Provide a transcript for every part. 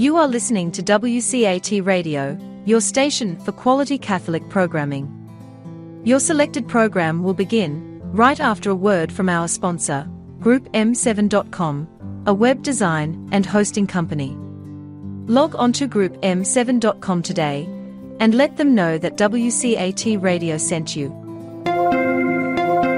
You are listening to WCAT Radio, your station for quality Catholic programming. Your selected program will begin right after a word from our sponsor, GroupM7.com, a web design and hosting company. Log on to GroupM7.com today and let them know that WCAT Radio sent you.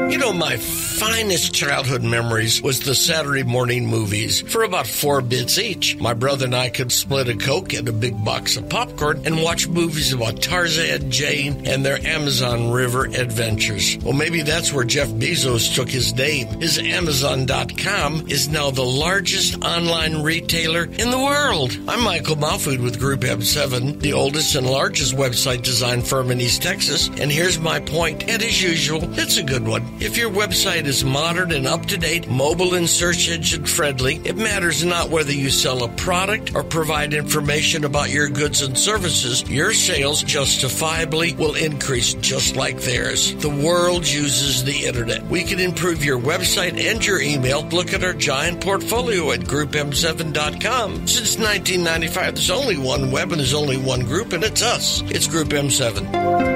You know, my finest childhood memories was the Saturday morning movies. For about 4 bits each, my brother and I could split a Coke and a big box of popcorn and watch movies about Tarzan, Jane, and their Amazon River adventures. Well, maybe that's where Jeff Bezos took his name. His Amazon.com is now the largest online retailer in the world. I'm Michael Mahfood with Group M7, the oldest and largest website design firm in East Texas. And here's my point, and as usual, it's a good one. If your website is modern and up-to-date, mobile and search engine friendly, it matters not whether you sell a product or provide information about your goods and services, your sales justifiably will increase just like theirs. The world uses the internet. We can improve your website and your email. Look at our giant portfolio at GroupM7.com. Since 1995, there's only one web and there's only one group, and it's us. It's Group M7.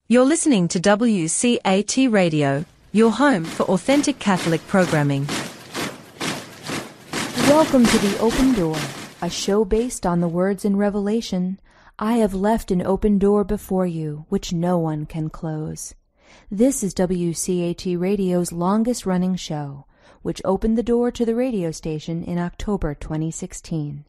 You're listening to WCAT Radio, your home for authentic Catholic programming. Welcome to The Open Door, a show based on the words in Revelation, "I have left an open door before you, which no one can close." This is WCAT Radio's longest-running show, which opened the door to the radio station in October 2016.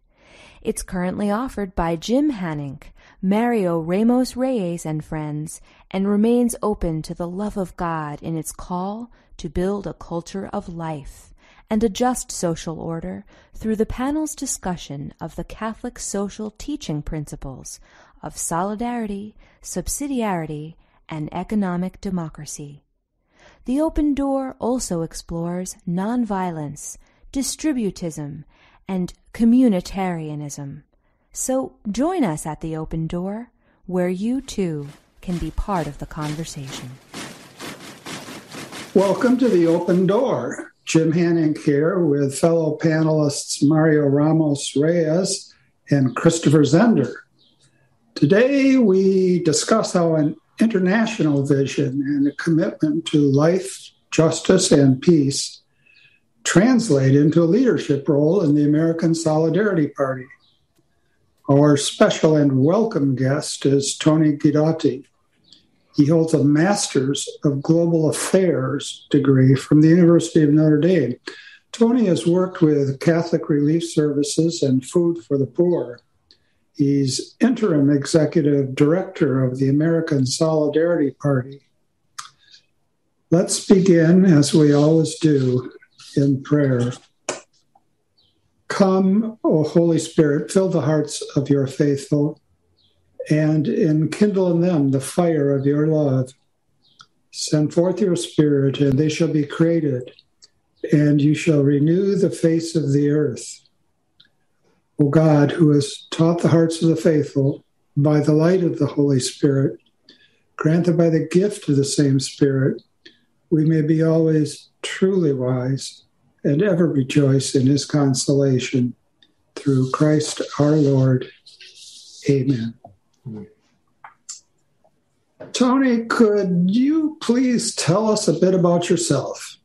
It's currently offered by Jim Hanink, Mario Ramos-Reyes and friends, and remains open to the love of God in its call to build a culture of life and a just social order through the panel's discussion of the Catholic social teaching principles of solidarity, subsidiarity, and economic democracy. The Open Door also explores nonviolence, distributism, and communitarianism. So join us at the Open Door, where you too can be part of the conversation. Welcome to the Open Door. Jim Hanink here with fellow panelists Mario Ramos-Reyes and Christopher Zehnder. Today we discuss how an international vision and a commitment to life, justice, and peace translate into a leadership role in the American Solidarity Party. Our special and welcome guest is Tony Guidotti. He holds a Master's of Global Affairs degree from the University of Notre Dame. Tony has worked with Catholic Relief Services and Food for the Poor. He's interim executive director of the American Solidarity Party. Let's begin, as we always do, in prayer. Come, O Holy Spirit, fill the hearts of your faithful, and enkindle in them the fire of your love. Send forth your Spirit, and they shall be created, and you shall renew the face of the earth. O God, who has taught the hearts of the faithful by the light of the Holy Spirit, grant that by the gift of the same Spirit, we may be always truly wise and ever rejoice in his consolation. Through Christ our Lord. Amen. Tony, could you please tell us a bit about yourself?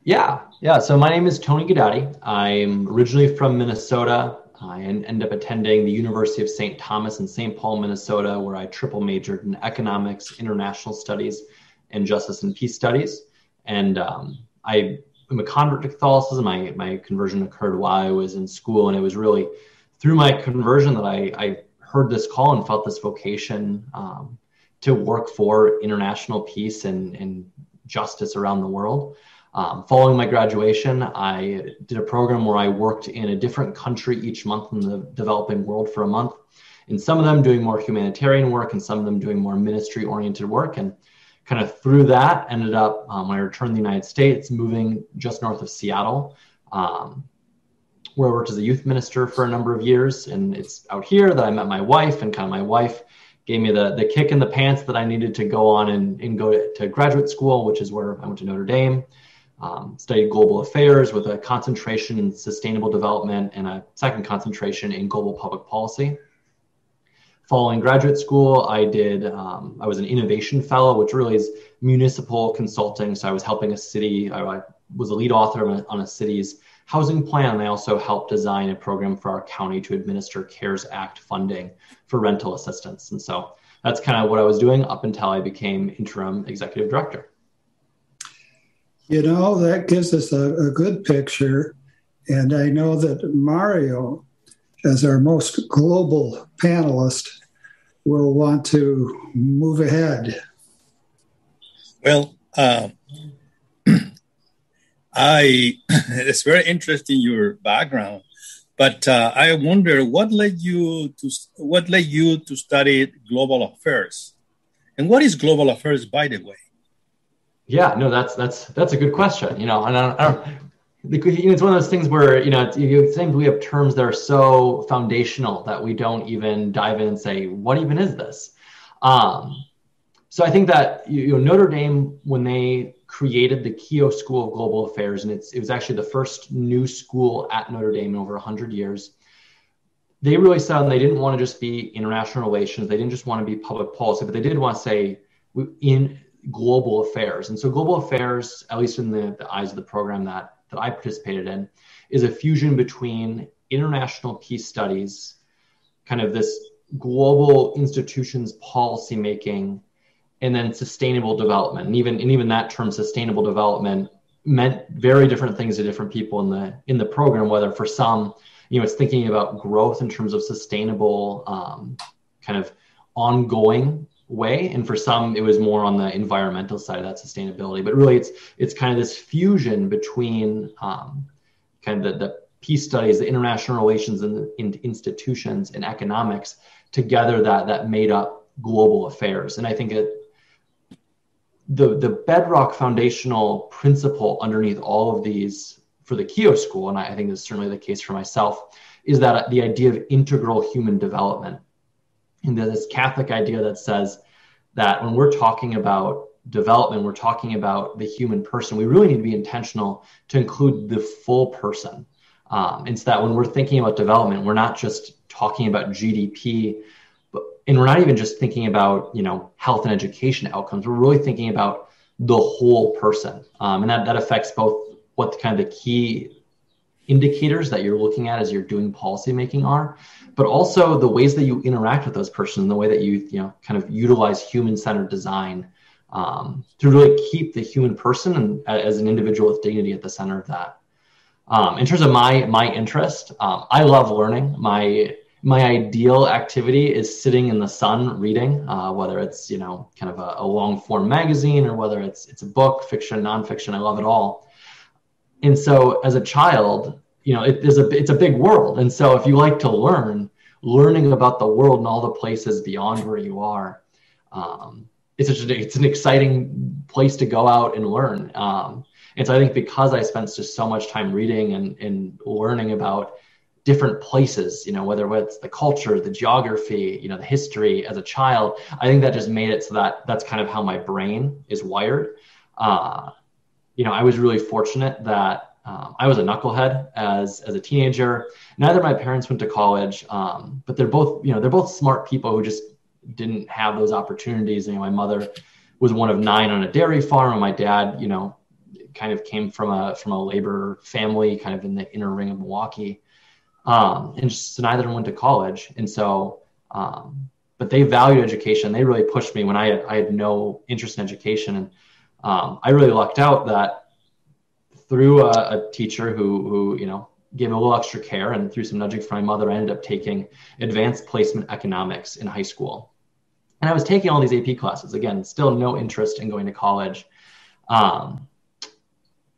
Yeah. So my name is Tony Guidotti. I'm originally from Minnesota. I ended up attending the University of St. Thomas in St. Paul, Minnesota, where I triple majored in economics, international studies, and justice and peace studies. And I'm a convert to Catholicism. My conversion occurred while I was in school, and it was really through my conversion that I heard this call and felt this vocation to work for international peace and justice around the world. Following my graduation, I did a program where I worked in a different country each month in the developing world for a month. And some of them doing more humanitarian work and some of them doing more ministry-oriented work. And kind of through that, ended up, when I returned to the United States, moving just north of Seattle, where I worked as a youth minister for a number of years. And it's out here that I met my wife, and kind of my wife gave me the kick in the pants that I needed to go on and go to graduate school, which is where I went to Notre Dame. studied global affairs with a concentration in sustainable development and a second concentration in global public policy. Following graduate school, I was an innovation fellow, which really is municipal consulting. So I was helping a city. I was a lead author on a city's housing plan. And I also helped design a program for our county to administer CARES Act funding for rental assistance. And so that's kind of what I was doing up until I became interim executive director. You know, that gives us a good picture. And I know that Mario, as our most global panelist, will want to move ahead. Well, it's very interesting, your background, but I wonder what led you to study global affairs, and what is global affairs, by the way? Yeah, no, that's a good question. You know, and I don't, it's one of those things where, you know, sometimes we have terms that are so foundational that we don't even dive in and say, what even is this? So I think that Notre Dame, when they created the Keough School of Global Affairs, and it was actually the first new school at Notre Dame in over 100 years, they really said they didn't want to just be international relations. They didn't just want to be public policy, but they did want to say in global affairs. And so global affairs, at least in the eyes of the program that I participated in, is a fusion between international peace studies, kind of this global institutions policy making, and then sustainable development. And even that term, sustainable development, meant very different things to different people in the program. Whether for some, it's thinking about growth in terms of sustainable, kind of ongoing way, and for some it was more on the environmental side of that sustainability. But really, it's kind of this fusion between kind of the peace studies, the international relations, and the institutions and economics together that made up global affairs. And I think the bedrock foundational principle underneath all of these for the Keough School, and I think this is certainly the case for myself, is that the idea of integral human development. And this Catholic idea that says that when we're talking about development, we're talking about the human person. We really need to be intentional to include the full person. And so that when we're thinking about development, we're not just talking about GDP, and we're not even just thinking about, health and education outcomes. We're really thinking about the whole person. And that affects both what kind of the key indicators that you're looking at as you're doing policymaking are, but also the ways that you interact with those persons, the way that you kind of utilize human-centered design to really keep the human person and as an individual with dignity at the center of that. In terms of my interest, I love learning. My ideal activity is sitting in the sun reading, whether it's kind of a long form magazine or whether it's a book, fiction, nonfiction. I love it all. And so as a child, it's a big world. And so if you like to learning about the world and all the places beyond where you are, it's an exciting place to go out and learn. And so I think because I spent just so much time reading and learning about different places, whether it's the culture, the geography, the history as a child, I think that just made it so that that's kind of how my brain is wired. I was really fortunate that I was a knucklehead as a teenager. Neither of my parents went to college, but they're both smart people who just didn't have those opportunities. My mother was one of 9 on a dairy farm, and my dad, kind of came from a labor family, kind of in the inner ring of Milwaukee. And so neither of them went to college. And so, but they valued education. They really pushed me when I had no interest in education. And I really lucked out that through a teacher who gave a little extra care, and through some nudging from my mother, I ended up taking advanced placement economics in high school. And I was taking all these AP classes, again, still no interest in going to college.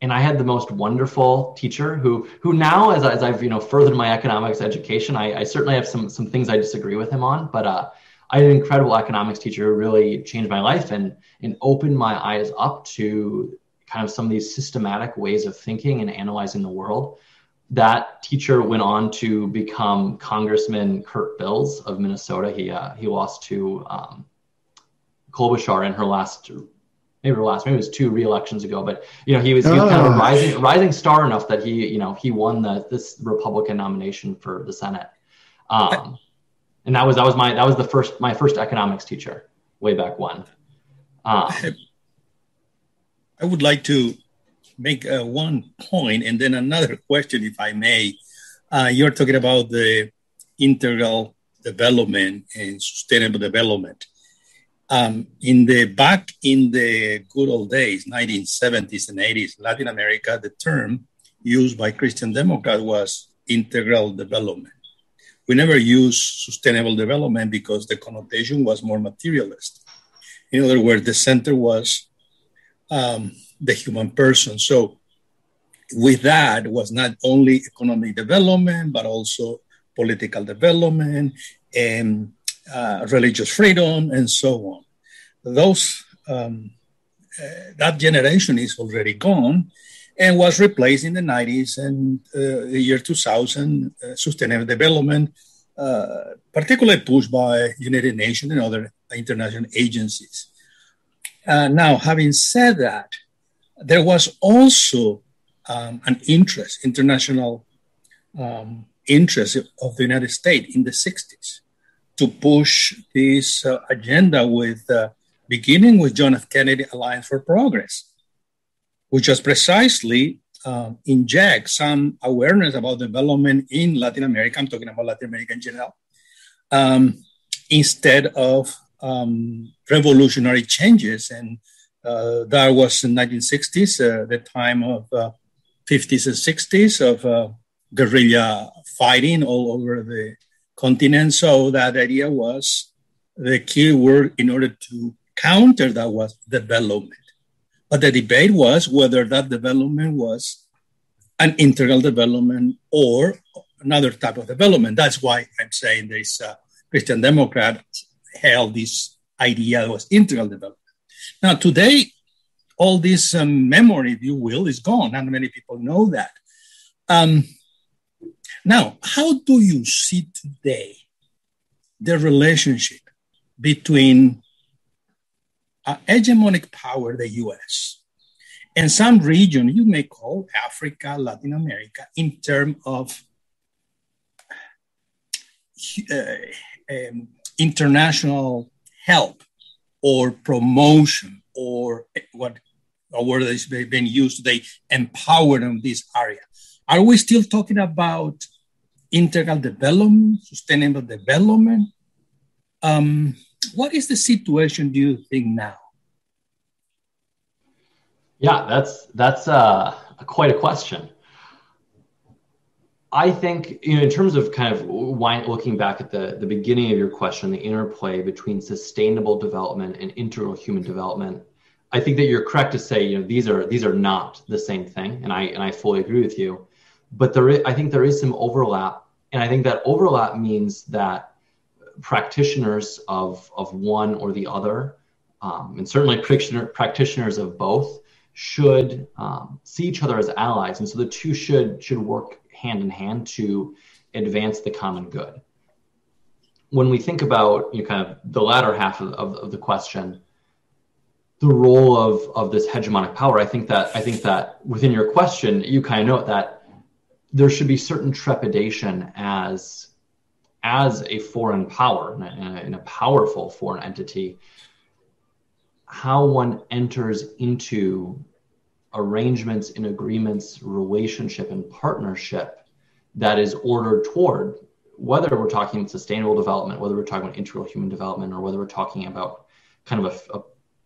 And I had the most wonderful teacher who now, as I've furthered my economics education, I certainly have some things I disagree with him on, but I had an incredible economics teacher who really changed my life and opened my eyes up to kind of some of these systematic ways of thinking and analyzing the world. That teacher went on to become Congressman Kurt Bills of Minnesota. He lost to Klobuchar in her last maybe it was 2 re-elections ago, but he was kind of a rising star enough that he won this Republican nomination for the Senate. And that was my first economics teacher way back when. I would like to make one point and then another question, if I may. You're talking about the integral development and sustainable development. Back in the good old days, 1970s and 80s, Latin America, the term used by Christian Democrats was integral development. We never used sustainable development because the connotation was more materialist. In other words, the center was the human person. So with that was not only economic development, but also political development and religious freedom and so on. That generation is already gone and was replaced in the 90s and the year 2000, sustainable development, particularly pushed by United Nations and other international agencies. Now, having said that, there was also an international interest of the United States in the 60s to push this agenda beginning with John F. Kennedy Alliance for Progress, which was precisely inject some awareness about development in Latin America. I'm talking about Latin America in general, instead of revolutionary changes. And that was in 1960s, the time of 50s and 60s of guerrilla fighting all over the continent. So that idea was the key word in order to counter that was development. But the debate was whether that development was an integral development or another type of development. That's why I'm saying this Christian Democrat held this idea was integral development. Now, today, all this memory, if you will, is gone. And many people know that. Now, how do you see today the relationship between hegemonic power, the U.S., and some region you may call Africa, Latin America, in terms of international help or promotion, or what a word that is being used today, empowerment in this area? Are we still talking about integral development, sustainable development? What is the situation, do you think, now? Yeah, that's quite a question. I think, in terms of kind of looking back at the beginning of your question, the interplay between sustainable development and integral human development, I think that you're correct to say, these are not the same thing, and I fully agree with you. But I think there is some overlap, and I think that overlap means that practitioners of one or the other, and certainly practitioners of both, should see each other as allies, and so the two should work hand in hand to advance the common good. When we think about kind of the latter half of the question, the role of this hegemonic power, I think that within your question, you kind of note that there should be certain trepidation as a foreign power, in a powerful foreign entity, how one enters into arrangements and agreements, relationship and partnership that is ordered toward, whether we're talking sustainable development, whether we're talking about integral human development, or whether we're talking about kind of a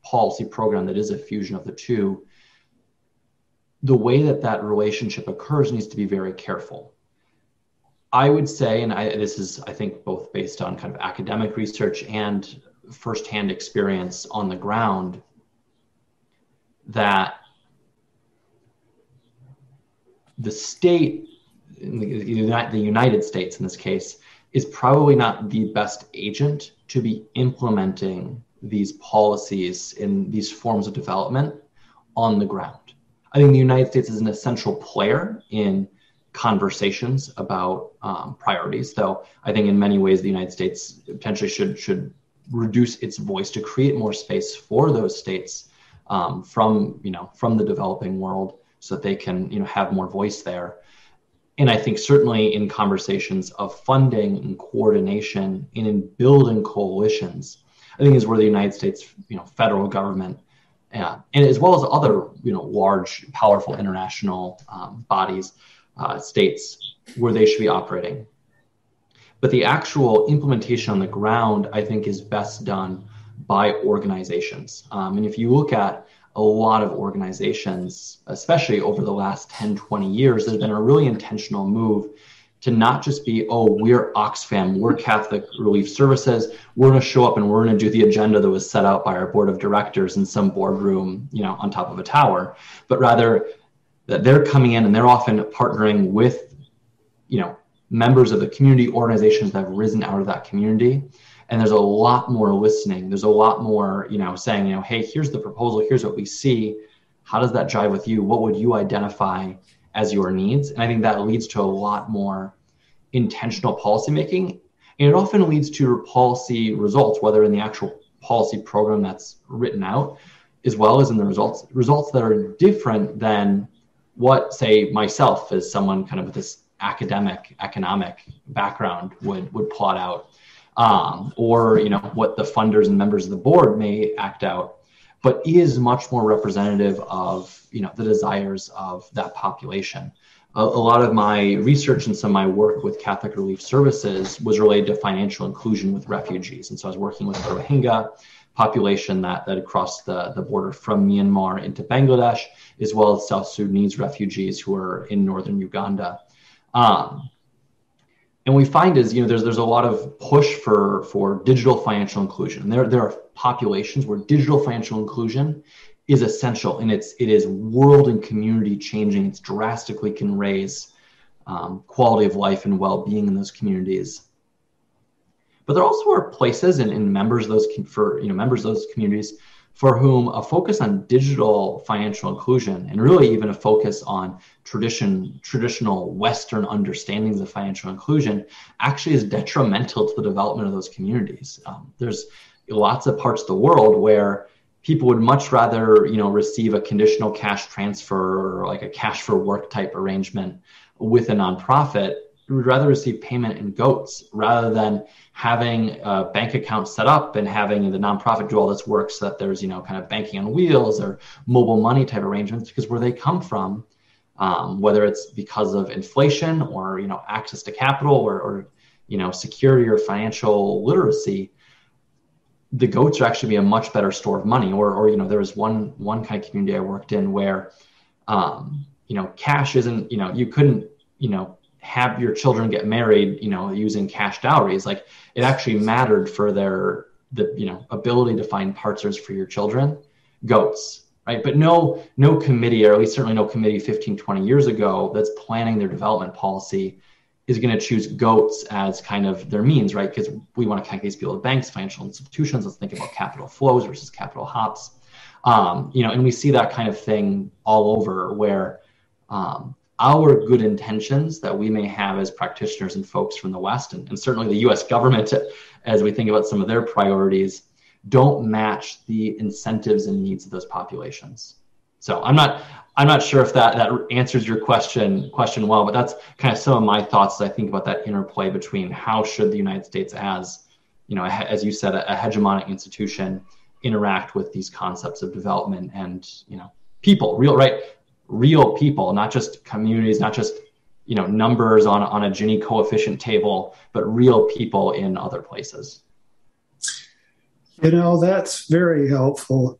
policy program that is a fusion of the two, the way that relationship occurs needs to be very careful. I would say, and this is, I think, both based on kind of academic research and firsthand experience on the ground, that the state, the United States in this case, is probably not the best agent to be implementing these policies in these forms of development on the ground. I think the United States is an essential player in conversations about priorities, though I think in many ways the United States potentially should reduce its voice to create more space for those states from the developing world, so that they can have more voice there. And I think certainly in conversations of funding and coordination and in building coalitions, I think is where the United States federal government and as well as other large, powerful international bodies, states, where they should be operating. But the actual implementation on the ground, I think, is best done by organizations. And if you look at a lot of organizations, especially over the last 10, 20 years, there's been a really intentional move to not just be, oh, we're Oxfam, we're Catholic Relief Services, we're going to show up and we're going to do the agenda that was set out by our board of directors in some boardroom, on top of a tower, but rather that they're coming in and they're often partnering with, members of the community, organizations that have risen out of that community. And there's a lot more listening. There's a lot more, saying, hey, here's the proposal. Here's what we see. How does that jive with you? What would you identify as your needs? And I think that leads to a lot more intentional policymaking. And it often leads to policy results, whether in the actual policy program that's written out, as well as in the results that are different than what, say, myself as someone kind of with this academic, economic background would plot out. Or what the funders and members of the board may act out, but is much more representative of the desires of that population. A lot of my research and some of my work with Catholic Relief Services was related to financial inclusion with refugees, and so I was working with the Rohingya population that crossed the border from Myanmar into Bangladesh, as well as South Sudanese refugees who are in northern Uganda. And we find is, there's a lot of push for digital financial inclusion. There are populations where digital financial inclusion is essential, and it is world and community changing. It's drastically can raise quality of life and well-being in those communities. But there also are places and members of those communities for whom a focus on digital financial inclusion, and really even a focus on traditional Western understandings of financial inclusion, actually is detrimental to the development of those communities. There's lots of parts of the world where people would much rather, receive a conditional cash transfer or like a cash for work type arrangement with a nonprofit. Would rather receive payment in goats rather than having a bank account set up and having the nonprofit do all this work, so that there's, kind of banking on wheels or mobile money type arrangements, because where they come from, whether it's because of inflation or, access to capital or security or financial literacy, the goats are actually be a much better store of money. Or there was one kind of community I worked in where, cash isn't, you couldn't, have your children get married, using cash dowries. Like, it actually mattered for the ability to find partners for your children, goats, right? But no committee, or at least certainly no committee 15, 20 years ago that's planning their development policy is going to choose goats as kind of their means, right? Because we want to connect these people to banks, financial institutions. Let's think about capital flows versus capital hops. And we see that kind of thing all over, where, our good intentions that we may have as practitioners and folks from the West, and certainly the U.S. government, as we think about some of their priorities, don't match the incentives and needs of those populations. So I'm not sure if that answers your question well, but that's kind of some of my thoughts as I think about that interplay between how should the United States, as you said, a hegemonic institution, interact with these concepts of development and people, real people, not just communities, not just numbers on a Gini coefficient table, but real people in other places. That's very helpful.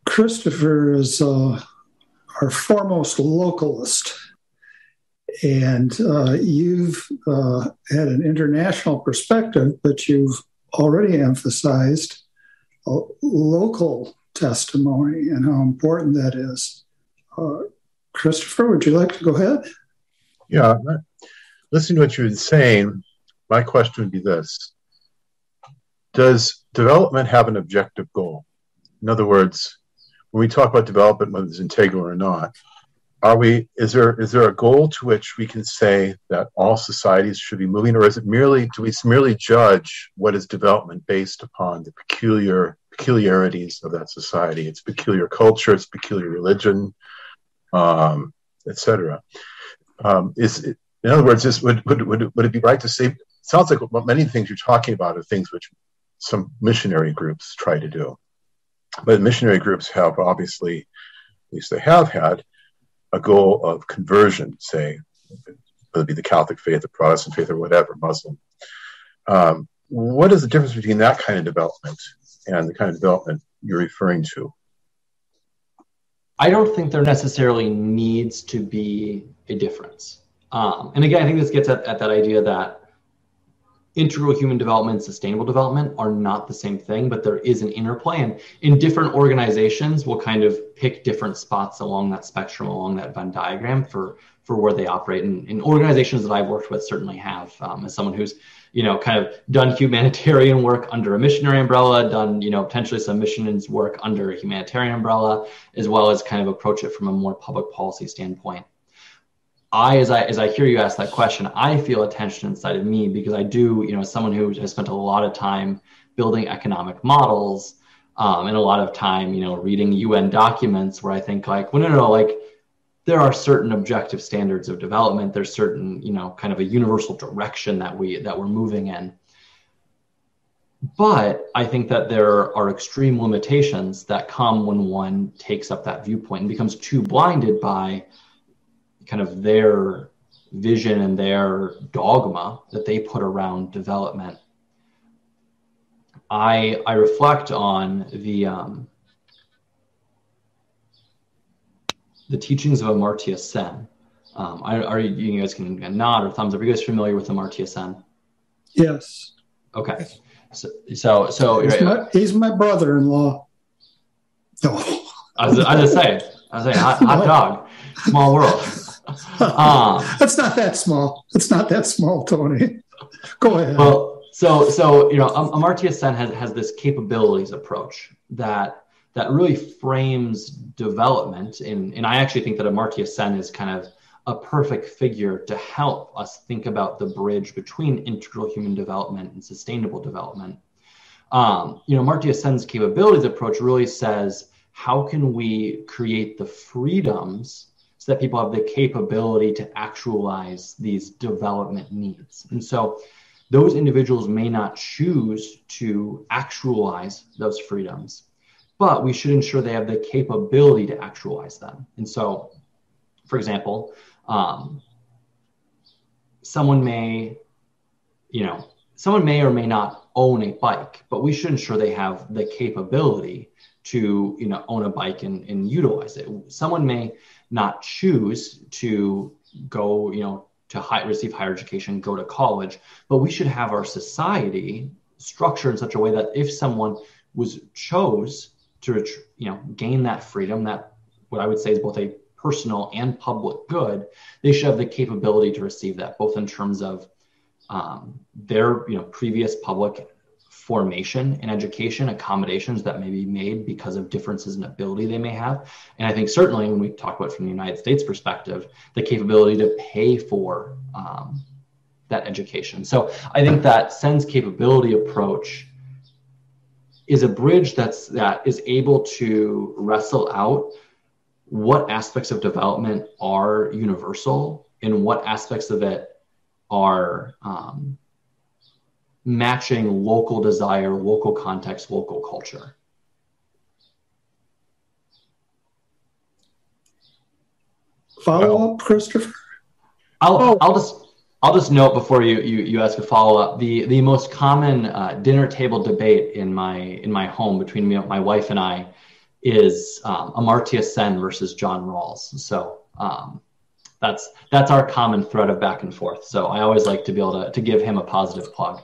Christopher is our foremost localist, and you've had an international perspective, but you've already emphasized local testimony and how important that is. Christopher, would you like to go ahead? Yeah, listening to what you were saying, my question would be this. Does development have an objective goal? In other words, when we talk about development, whether it's integral or not, is there a goal to which we can say that all societies should be moving, or do we merely judge what is development based upon the peculiarities of that society, its peculiar culture, its peculiar religion, etc.? In other words, would it be right to say, it sounds like many things you're talking about are things which some missionary groups try to do, but missionary groups have obviously, at least they have had, a goal of conversion, say, whether it be the Catholic faith, the Protestant faith, or whatever, Muslim. What is the difference between that kind of development and the kind of development you're referring to? I don't think there necessarily needs to be a difference. And again, I think this gets at that idea that integral human development and sustainable development are not the same thing, but there is an interplay. And in different organizations, we'll kind of pick different spots along that spectrum, along that Venn diagram for where they operate. And in organizations that I've worked with certainly have, as someone who's, kind of done humanitarian work under a missionary umbrella, done, potentially some missions work under a humanitarian umbrella, as well as kind of approach it from a more public policy standpoint. As I hear you ask that question, I feel a tension inside of me because I do, as someone who has spent a lot of time building economic models and a lot of time, reading UN documents where I think there are certain objective standards of development. There's certain, kind of a universal direction that we're moving in. But I think that there are extreme limitations that come when one takes up that viewpoint and becomes too blinded by kind of their vision and their dogma that they put around development. I reflect on the teachings of Amartya Sen. You guys can nod or thumbs up. Are you guys familiar with Amartya Sen? Yes. Okay. So he's my brother-in-law. No. I was saying, hot dog, small world. It's not that small. It's not that small, Tony. Go ahead. Well, so Amartya Sen has this capabilities approach that really frames development, and I actually think that Amartya Sen is kind of a perfect figure to help us think about the bridge between integral human development and sustainable development. Amartya Sen's capabilities approach really says, how can we create the freedoms so that people have the capability to actualize these development needs? And so those individuals may not choose to actualize those freedoms, but we should ensure they have the capability to actualize them. And so, for example, someone may or may not own a bike, but we should ensure they have the capability to, own a bike and utilize it. Someone may not choose to go, to receive higher education, go to college, but we should have our society structured in such a way that if someone chose to, gain that freedom, that what I would say is both a personal and public good, they should have the capability to receive that, both in terms of their, previous public formation and education, accommodations that may be made because of differences in ability they may have. And I think certainly when we talk about it from the United States perspective, the capability to pay for that education. So I think that Sen's capability approach is a bridge that is able to wrestle out what aspects of development are universal and what aspects of it are matching local desire, local context, local culture. Follow up, Christopher? I'll just note before you ask a follow up. The most common dinner table debate in my home between my wife and I is Amartya Sen versus John Rawls. So that's our common thread of back and forth. So I always like to be able to give him a positive plug.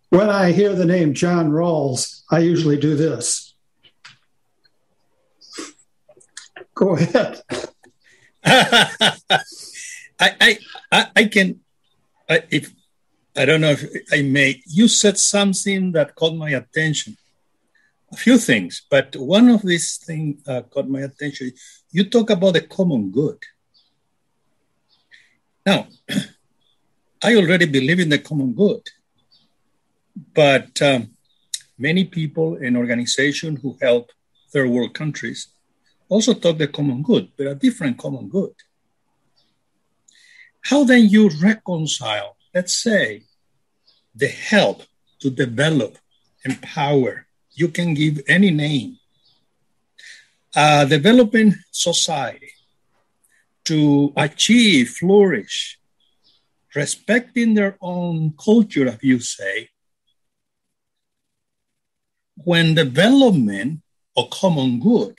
When I hear the name John Rawls, I usually do this. Go ahead. I can, if I don't know if I may. You said something that caught my attention. A few things, but one of these things caught my attention. You talk about the common good. Now, I already believe in the common good, but many people and organizations who help third world countries also talk the common good, but a different common good. How then you reconcile, let's say, the help to develop, empower, you can give any name, a developing society to achieve, flourish, respecting their own culture, as you say, when development of common good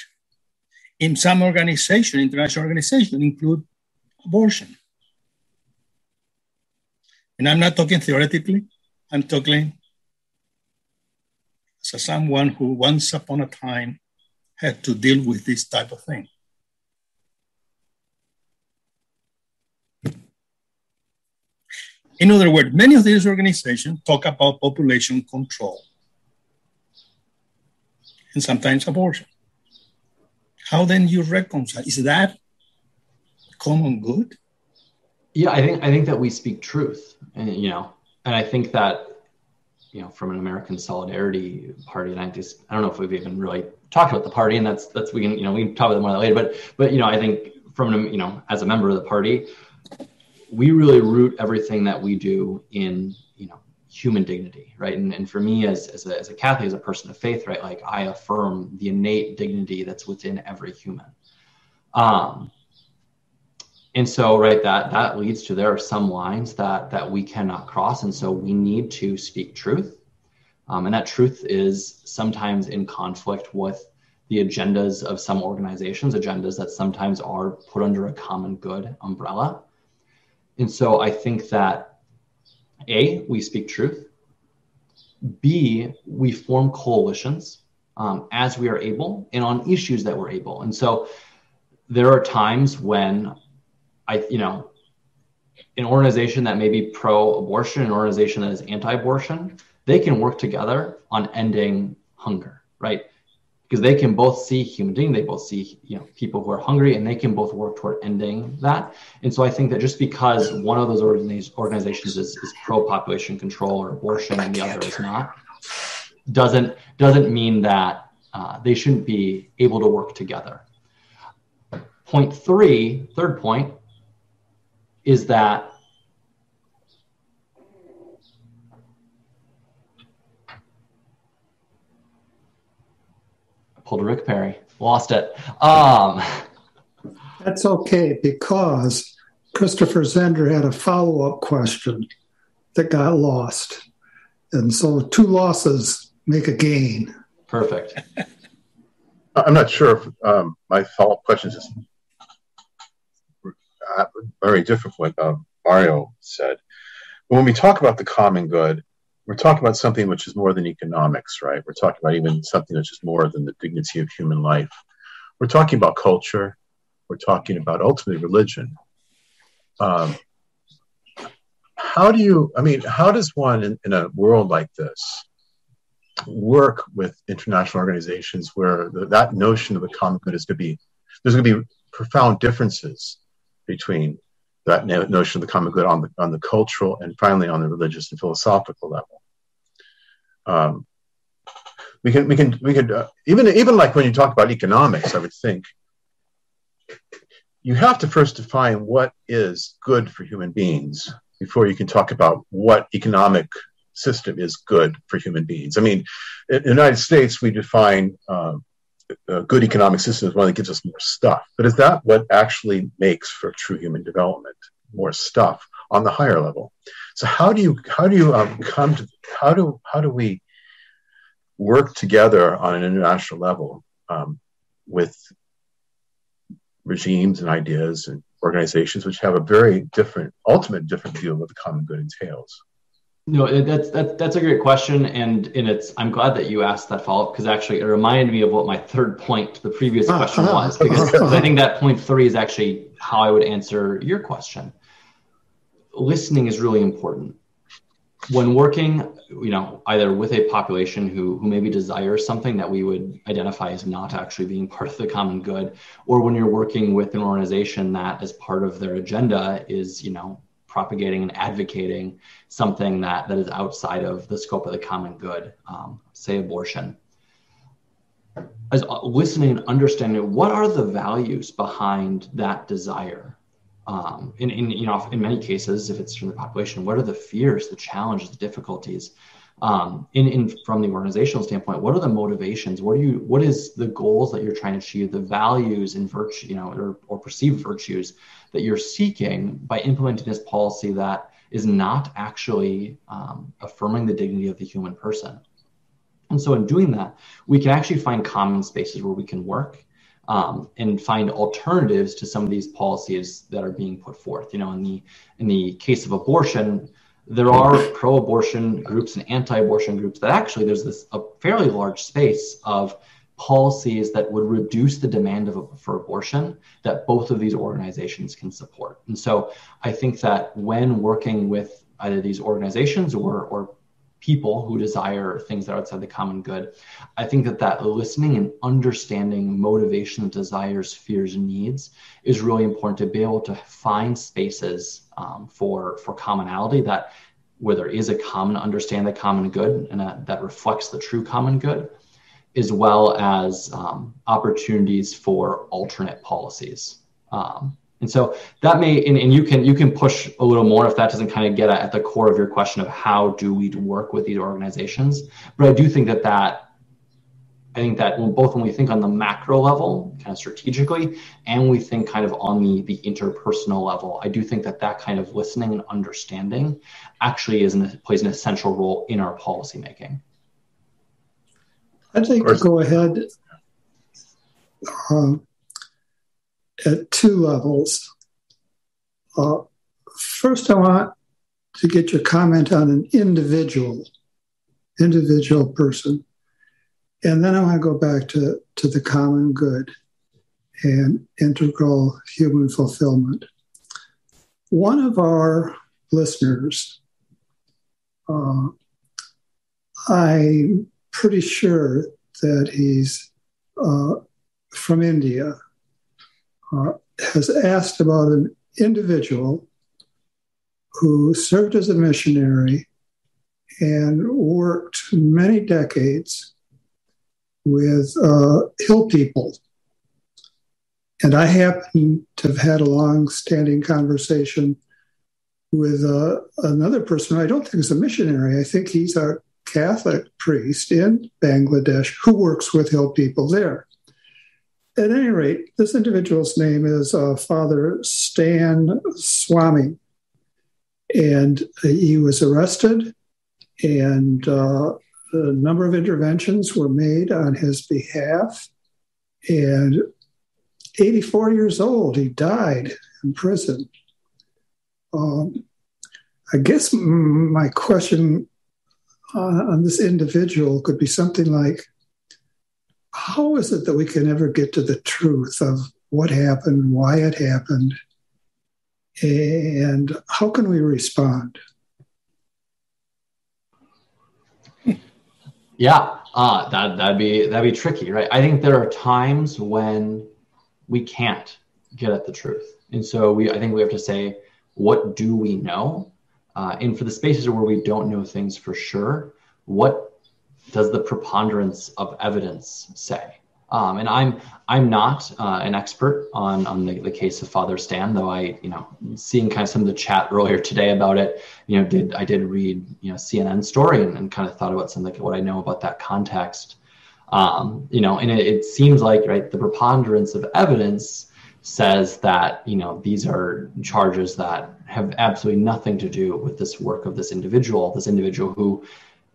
in some organization, international organization, include abortion. And I'm not talking theoretically, I'm talking as someone who once upon a time had to deal with this type of thing. In other words, many of these organizations talk about population control and sometimes abortion. How then you reconcile? Is that common good? Yeah, I think that we speak truth, and I think that, from an American Solidarity Party, and I don't know if we've even really talked about the party, and that's we can talk about it more later. But I think from as a member of the party, we really root everything that we do in human dignity, right? And for me, as a Catholic, as a person of faith, right, like I affirm the innate dignity that's within every human. And so, right, that leads to, there are some lines that we cannot cross. And so we need to speak truth. And that truth is sometimes in conflict with the agendas of some organizations, agendas that sometimes are put under a common good umbrella. And so I think that A, we speak truth. B, we form coalitions as we are able and on issues that we're able. And so there are times when an organization that may be pro-abortion, an organization that is anti-abortion, they can work together on ending hunger, right? Because they can both see human dignity, they both see people who are hungry, and they can both work toward ending that. And so I think that just because one of those organizations is pro-population control or abortion and the other is not, doesn't mean that they shouldn't be able to work together. Third point, is that I pulled a Rick Perry, lost it. That's okay, because Christopher Zehnder had a follow-up question that got lost. And so 2 losses make a gain. Perfect. I'm not sure if my follow-up question is very different from what Mario said. But when we talk about the common good, we're talking about something which is more than economics, right? We're talking about even something which is more than the dignity of human life. We're talking about culture. We're talking about ultimately religion. How does one in a world like this work with international organizations where that notion of the common good is there's going to be profound differences between that notion of the common good on the cultural and finally on the religious and philosophical level. We can even like when you talk about economics, I would think you have to first define what is good for human beings before you can talk about what economic system is good for human beings. I mean, in the United States, we define a good economic system is one that gives us more stuff. But is that what actually makes for true human development? More stuff on the higher level. So how do we work together on an international level with regimes and ideas and organizations which have a very ultimate different view of what the common good entails? No, that's a great question, and I'm glad that you asked that follow-up, because actually it reminded me of what my third point to the previous question was, because I think that point 3 is actually how I would answer your question. Listening is really important. when working, either with a population who maybe desires something that we would identify as not actually being part of the common good, or when you're working with an organization that as part of their agenda is, propagating and advocating something that is outside of the scope of the common good, say abortion. As listening and understanding what are the values behind that desire. In many cases, if it's from the population, what are the fears, the challenges, the difficulties? From the organizational standpoint, what are the motivations? What is the goals that you're trying to achieve? The values and virtue, or perceived virtues that you're seeking by implementing this policy that is not actually affirming the dignity of the human person. And so in doing that, we can actually find common spaces where we can work. And find alternatives to some of these policies that are being put forth. In the case of abortion, there are pro-abortion groups and anti-abortion groups that actually there's a fairly large space of policies that would reduce the demand for abortion that both of these organizations can support. And so I think that when working with either these organizations or people who desire things that are outside the common good, I think that listening and understanding motivation, desires, fears, and needs is really important to be able to find spaces for commonality where there is a common understanding of the common good and that reflects the true common good, as well as opportunities for alternate policies. And so that may, and you can push a little more if that doesn't kind of get at the core of your question of how do we work with these organizations. But I do think that both when we think on the macro level, kind of strategically, and we think kind of on the interpersonal level, I do think that kind of listening and understanding actually plays an essential role in our policymaking. I'd like to go ahead at two levels. First, I want to get your comment on an individual person. And then I want to go back to the common good and integral human fulfillment. One of our listeners, I'm pretty sure that he's from India, has asked about an individual who served as a missionary and worked many decades with hill people. And I happen to have had a long-standing conversation with another person who I don't think is a missionary. I think he's a Catholic priest in Bangladesh who works with hill people there. At any rate, this individual's name is Father Stan Swami, and he was arrested, and a number of interventions were made on his behalf, and 84 years old, he died in prison. I guess my question on this individual could be something like, how is it that we can ever get to the truth of what happened, why it happened, and how can we respond? Yeah, that'd be tricky, right? I think there are times when we can't get at the truth, and so I think we have to say, what do we know? And for the spaces where we don't know things for sure, what does the preponderance of evidence say? And I'm not an expert on the case of Father Stan, though I, seeing kind of some of the chat earlier today about it, I did read, CNN story and kind of thought about something like what I know about that context. And it seems like, right, the preponderance of evidence says that, these are charges that have absolutely nothing to do with this work of this individual who,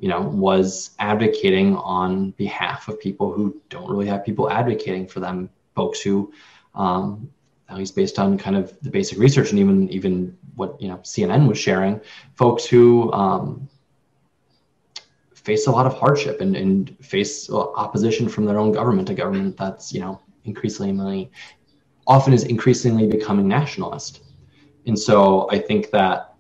was advocating on behalf of people who don't really have people advocating for them, folks who, at least based on kind of the basic research and even what, CNN was sharing, folks who face a lot of hardship and face opposition from their own government, a government that's, often is increasingly becoming nationalist. And so I think that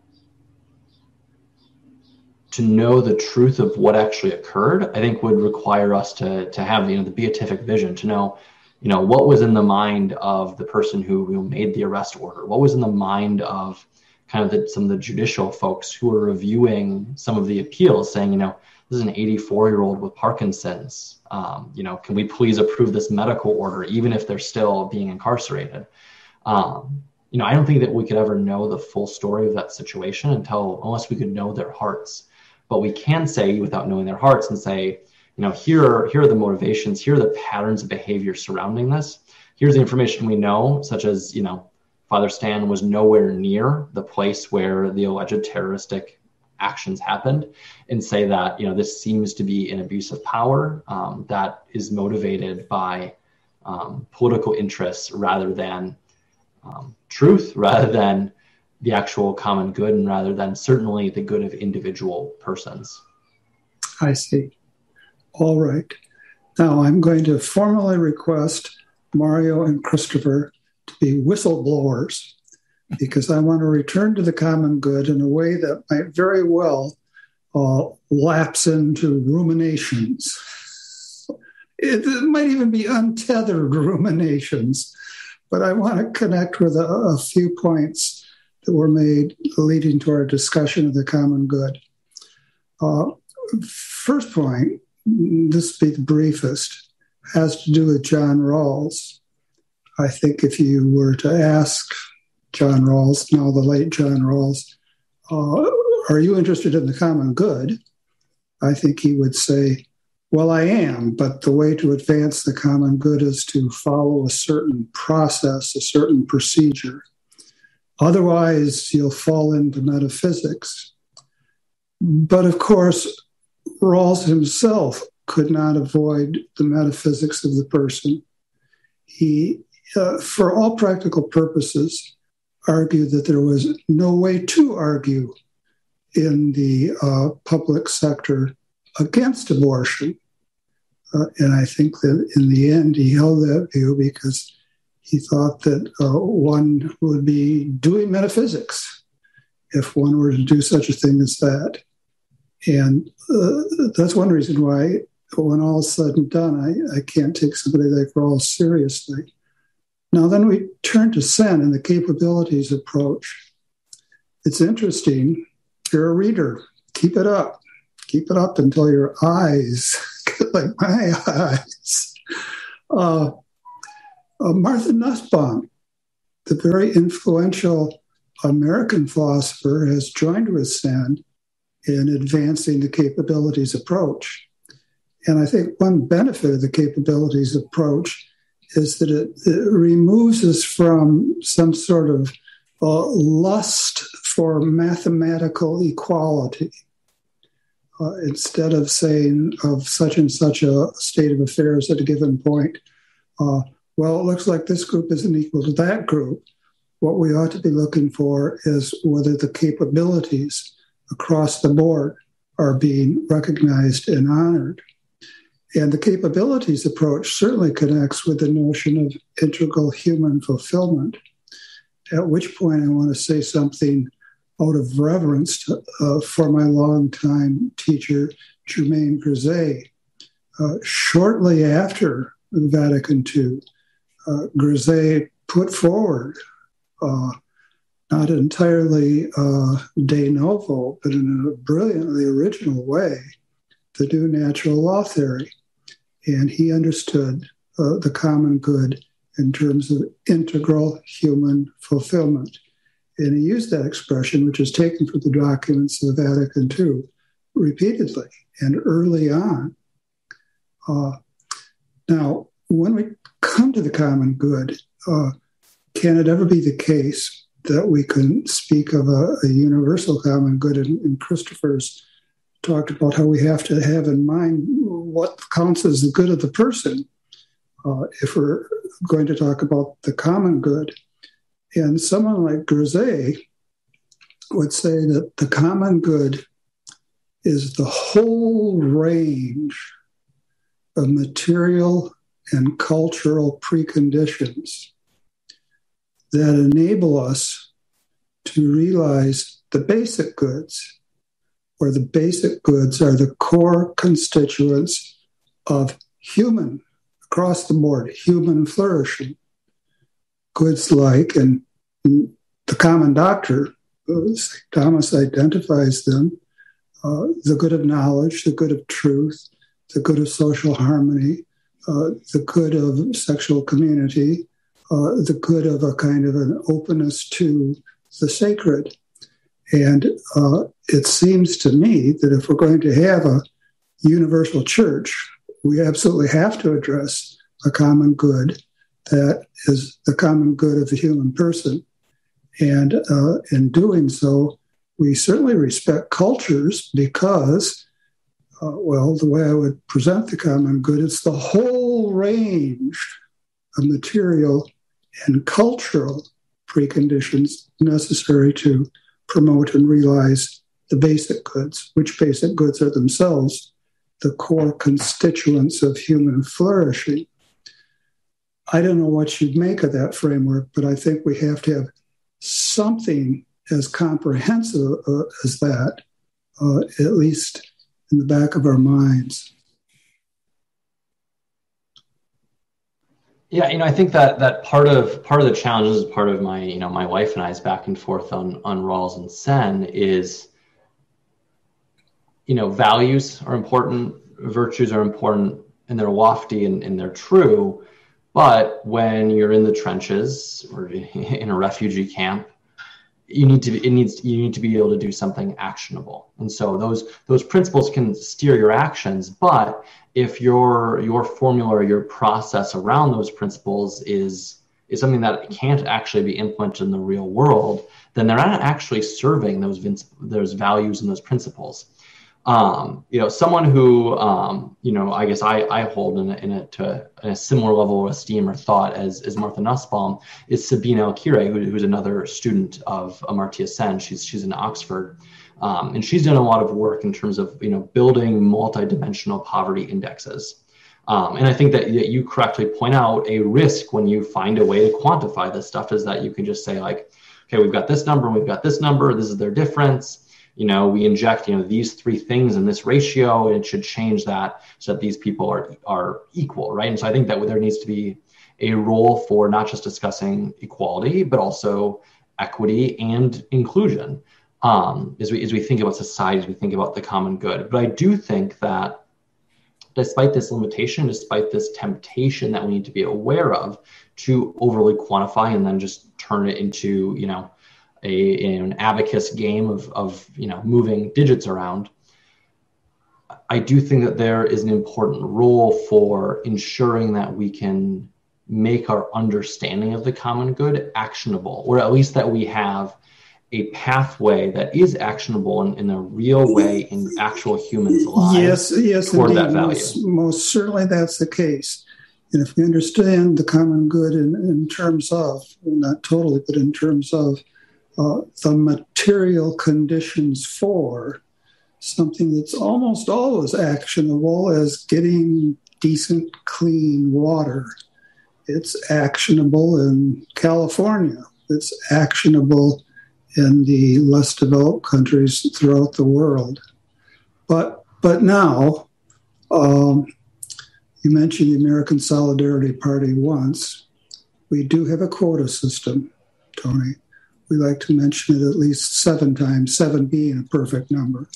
to know the truth of what actually occurred, I think would require us to have, the beatific vision, to know, what was in the mind of the person who made the arrest order, what was in the mind of kind of some of the judicial folks who were reviewing some of the appeals, saying, this is an 84-year-old with Parkinson's. Can we please approve this medical order, even if they're still being incarcerated? I don't think that we could ever know the full story of that situation unless we could know their hearts. But we can say, without knowing their hearts, and say, here are the motivations, here are the patterns of behavior surrounding this. Here's the information we know, such as, Father Stan was nowhere near the place where the alleged terroristic actions happened, and say that, this seems to be an abuse of power that is motivated by political interests rather than truth, rather than the actual common good, and rather than certainly the good of individual persons. I see. All right. Now I'm going to formally request Mario and Christopher to be whistleblowers, because I want to return to the common good in a way that might very well lapse into ruminations. It might even be untethered ruminations, but I want to connect with a few points that were made leading to our discussion of the common good. First point, this will be the briefest, has to do with John Rawls. I think if you were to ask John Rawls, now the late John Rawls, are you interested in the common good? I think he would say, well, I am, but the way to advance the common good is to follow a certain process, a certain procedure. Otherwise, you'll fall into metaphysics. But of course, Rawls himself could not avoid the metaphysics of the person. He, for all practical purposes, argued that there was no way to argue in the public sector against abortion. And I think that in the end, he held that view because he thought that one would be doing metaphysics if one were to do such a thing as that. And that's one reason why, when all is said and done, I can't take somebody like Rawls seriously. Now, then we turn to Sen and the capabilities approach. It's interesting. You're a reader. Keep it up. Keep it up until your eyes get like my eyes. Martha Nussbaum, the very influential American philosopher, has joined with Sen in advancing the capabilities approach. And I think one benefit of the capabilities approach is that it removes us from some sort of lust for mathematical equality. Instead of saying of such and such a state of affairs at a given point, well, it looks like this group isn't equal to that group. What we ought to be looking for is whether the capabilities across the board are being recognized and honored. And the capabilities approach certainly connects with the notion of integral human fulfillment, at which point I want to say something out of reverence for my longtime teacher, Germaine Grisey. Shortly after Vatican II, Grisey put forward, not entirely de novo, but in a brilliantly original way, the new natural law theory. And he understood the common good in terms of integral human fulfillment. And he used that expression, which is taken from the documents of Vatican II, repeatedly and early on. Now, when we come to the common good, can it ever be the case that we can speak of a universal common good? And Christopher's talked about how we have to have in mind what counts as the good of the person if we're going to talk about the common good. And someone like Grisey would say that the common good is the whole range of material and cultural preconditions that enable us to realize the basic goods or the basic goods, are the core constituents of human, across the board, human flourishing. Goods like, and the common doctor, St. Thomas identifies them, the good of knowledge, the good of truth, the good of social harmony, the good of sexual community, the good of a kind of an openness to the sacred. And it seems to me that if we're going to have a universal church, we absolutely have to address a common good that is the common good of the human person. And in doing so, we certainly respect cultures because, the way I would present the common good, it's the whole range of material and cultural preconditions necessary to promote and realize the basic goods, which basic goods are themselves the core constituents of human flourishing. I don't know what you'd make of that framework, but I think we have to have something as comprehensive as that, at least in the back of our minds. Yeah, I think that part of the challenges is part of my, my wife and I's back and forth on Rawls and Sen is, values are important, virtues are important, and they're lofty and they're true. But when you're in the trenches or in a refugee camp, you need to be able to do something actionable. And so those principles can steer your actions, but if your formula or your process around those principles is something that can't actually be implemented in the real world, then they're not actually serving those values and those principles. Someone who, I guess I hold in a similar level of esteem or thought as Martha Nussbaum is Sabine Alkire, who's another student of Amartya Sen. She's in Oxford. And she's done a lot of work in terms of, building multidimensional poverty indexes. And I think that you correctly point out a risk when you find a way to quantify this stuff is that you can just say like, okay, we've got this number and we've got this number. This is their difference. We inject, these three things in this ratio, and it should change that so that these people are equal, right? And so I think that there needs to be a role for not just discussing equality, but also equity and inclusion. As we think about society, as we think about the common good. But I do think that despite this limitation, despite this temptation that we need to be aware of to overly quantify and then just turn it into, an abacus game of moving digits around, I do think that there is an important role for ensuring that we can make our understanding of the common good actionable, or at least that we have a pathway that is actionable in a real way in actual humans' lives. Yes, toward indeed. That value. Most certainly that's the case. And if we understand the common good in terms of, not totally, but in terms of the material conditions for something that's almost always actionable as getting decent, clean water. It's actionable in California. It's actionable in the less developed countries throughout the world. But now, you mentioned the American Solidarity Party once. We do have a quota system, Tony. We like to mention it at least 7 times, 7 being a perfect number.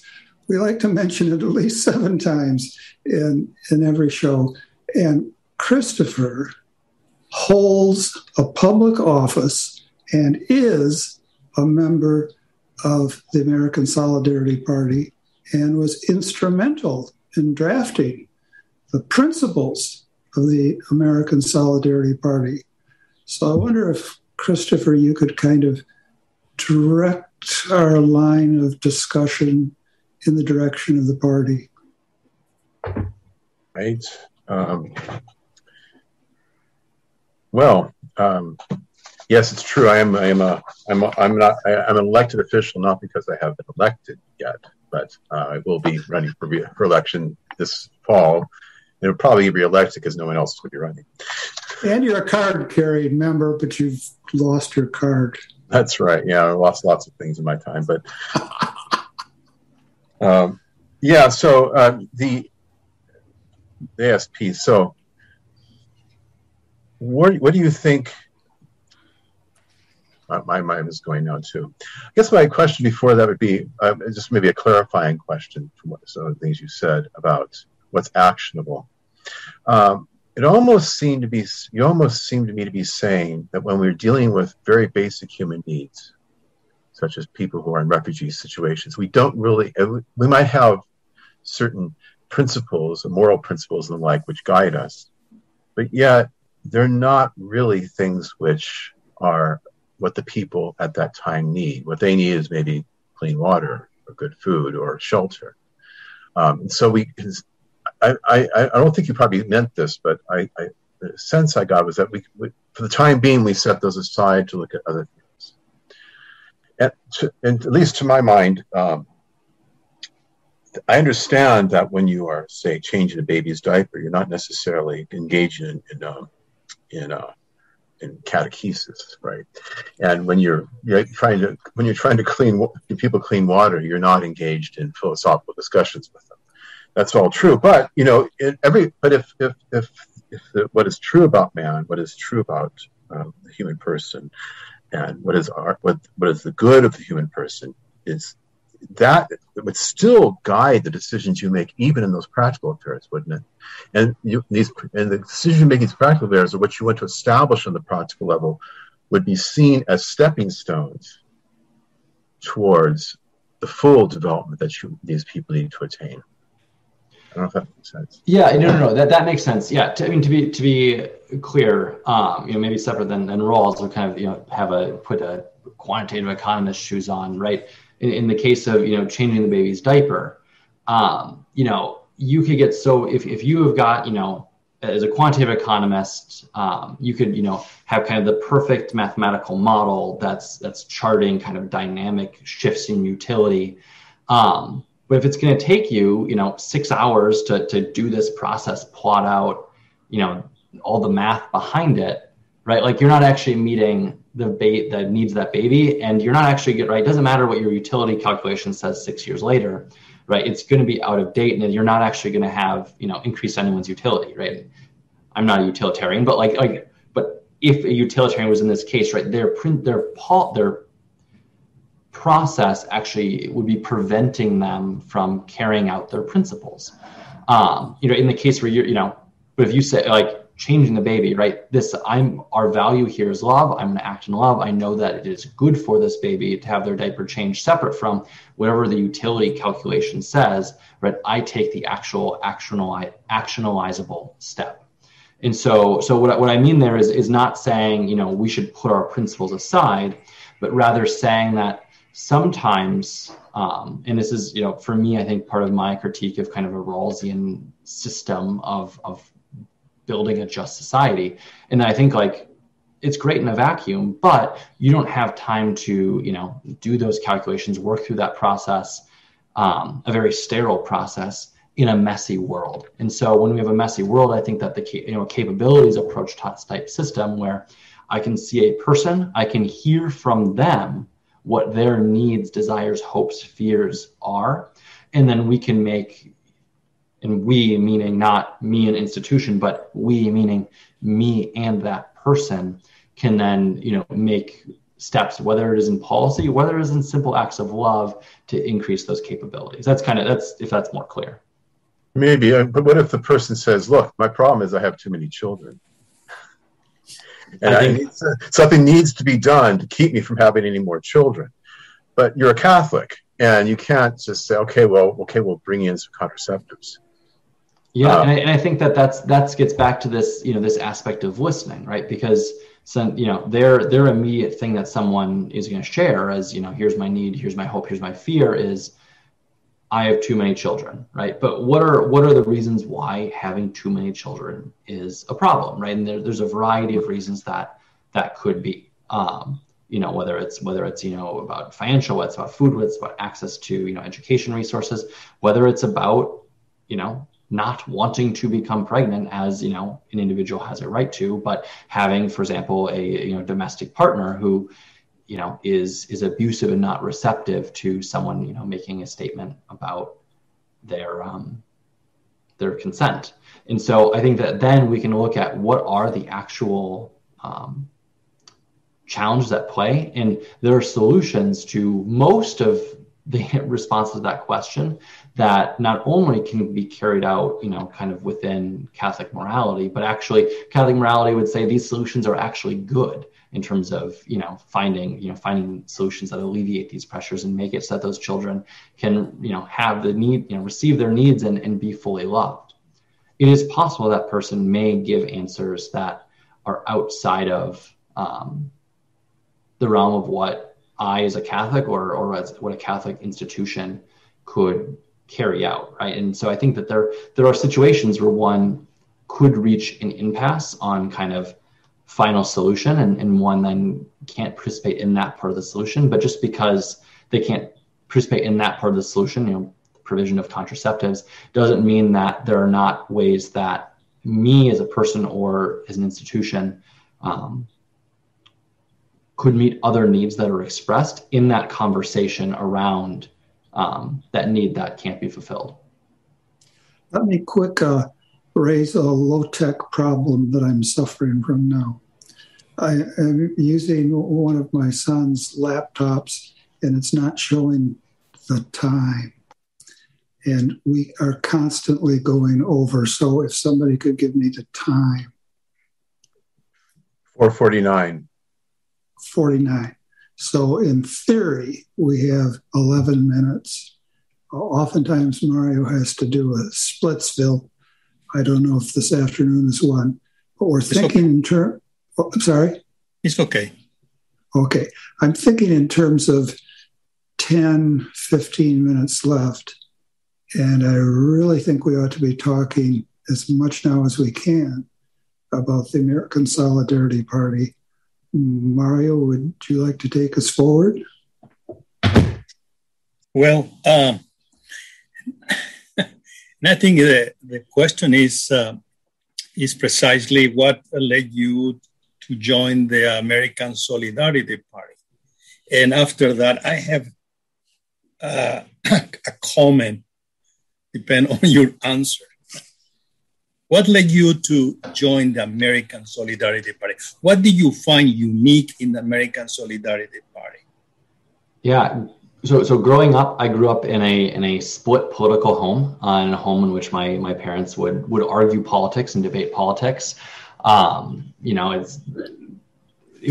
We like to mention it at least 7 times in every show. And Christopher holds a public office and is a member of the American Solidarity Party and was instrumental in drafting the principles of the American Solidarity Party. So I wonder if, Christopher, you could kind of direct our line of discussion in the direction of the party. Right. Yes, it's true. I'm an elected official, not because I have been elected yet, but I will be running for election this fall. And it'll probably be elected because no one else will be running. And you're a card-carrying member, but you've lost your card. That's right. Yeah, I lost lots of things in my time, but The ASP. So, what do you think? My mind is going now too. I guess my question before that would be just maybe a clarifying question from some of the things you said about what's actionable. It almost seemed to me to be saying that when we're dealing with very basic human needs, such as people who are in refugee situations, we might have certain principles, moral principles and the like, which guide us, but yet they're not really things which are what the people at that time need. What they need is maybe clean water or good food or shelter. So I don't think you probably meant this, but the sense I got was that we for the time being, we set those aside to look at other things. And at least to my mind, I understand that when you are, say, changing a baby's diaper, you're not necessarily engaging in catechesis, right? And when you're trying to clean water, you're not engaged in philosophical discussions with them. That's all true, but if what is true about man, what is true about the human person, and what is the good of the human person, is that it would still guide the decisions you make, even in those practical affairs, wouldn't it? And the decisions you make in these practical affairs, or what you want to establish on the practical level, would be seen as stepping stones towards the full development that these people need to attain. I don't know if that makes sense. Yeah, no, that makes sense. Yeah, to be clear, maybe separate than Rawls, or kind of put a quantitative economist shoes on, right? In the case of changing the baby's diaper, you could get if you have got as a quantitative economist, you could have kind of the perfect mathematical model that's charting kind of dynamic shifts in utility. But if it's going to take you 6 hours to do this process, plot out all the math behind it, right? Like, you're not actually meeting the needs of that baby, and you're not actually right. It doesn't matter what your utility calculation says 6 years later, right? It's going to be out of date, and you're not actually going to have increase anyone's utility, right? I'm not a utilitarian, but but if a utilitarian was in this case, right, their process actually would be preventing them from carrying out their principles. In the case where but if you say changing the baby, right? Our value here is love. I'm going to act in love. I know that it is good for this baby to have their diaper changed, separate from whatever the utility calculation says, right? I take the actual actionalizable step. And so what I mean there is not saying, we should put our principles aside, but rather saying that sometimes, and this is, for me, I think part of my critique of kind of a Rawlsian system of building a just society. And I think it's great in a vacuum, but you don't have time to, do those calculations, work through that process, a very sterile process in a messy world. And so when we have a messy world, I think that the capabilities approach type system, where I can see a person, I can hear from them what their needs, desires, hopes, fears are, and then we can make, and we meaning not me an institution, but we meaning me and that person, can then make steps, whether it is in policy, whether it is in simple acts of love, to increase those capabilities. That's if that's more clear. Maybe, but what if the person says, "Look, my problem is I have too many children, and something needs to be done to keep me from having any more children." But you're a Catholic, and you can't just say, "Okay, we'll bring in some contraceptives." Yeah, and I think that gets back to this, this aspect of listening, right? Because their immediate thing that someone is going to share as, here's my need, here's my hope, here's my fear, is I have too many children, right? But what are the reasons why having too many children is a problem, right? And there's a variety of reasons that could be, whether it's about financial, whether it's about food, whether it's about access to education resources, whether it's about not wanting to become pregnant, as an individual has a right to, but having, for example, a domestic partner who is abusive and not receptive to someone, making a statement about their consent. And so I think that then we can look at what are the actual challenges at play, and there are solutions to most of the responses to that question that not only can be carried out, kind of within Catholic morality, but actually Catholic morality would say these solutions are actually good in terms of, finding solutions that alleviate these pressures and make it so that those children can, have the need, receive their needs and be fully loved. It is possible that person may give answers that are outside of the realm of what I, as a Catholic, or as what a Catholic institution could carry out, right? And so I think that there are situations where one could reach an impasse on kind of final solution, and one then can't participate in that part of the solution. But just because they can't participate in that part of the solution, provision of contraceptives, doesn't mean that there are not ways that me as a person or as an institution could meet other needs that are expressed in that conversation around that need that can't be fulfilled. Let me quick raise a low-tech problem that I'm suffering from now. I am using one of my son's laptops, and it's not showing the time. And we are constantly going over. So if somebody could give me the time. 4:49. 49. So in theory, we have 11 minutes. Oftentimes Mario has to do a Splitsville. I don't know if this afternoon is one, but we're thinking in terms, I'm sorry? It's okay. Okay. I'm thinking in terms of 10, 15 minutes left. And I really think we ought to be talking as much now as we can about the American Solidarity Party. Mario, would you like to take us forward? Well, I think the question is precisely what led you to join the American Solidarity Party. And after that, I have a comment, depend on your answer. What led you to join the American Solidarity Party? What did you find unique in the American Solidarity Party? Yeah, so growing up, I grew up in a split political home, in a home in which my parents would argue politics and debate politics. It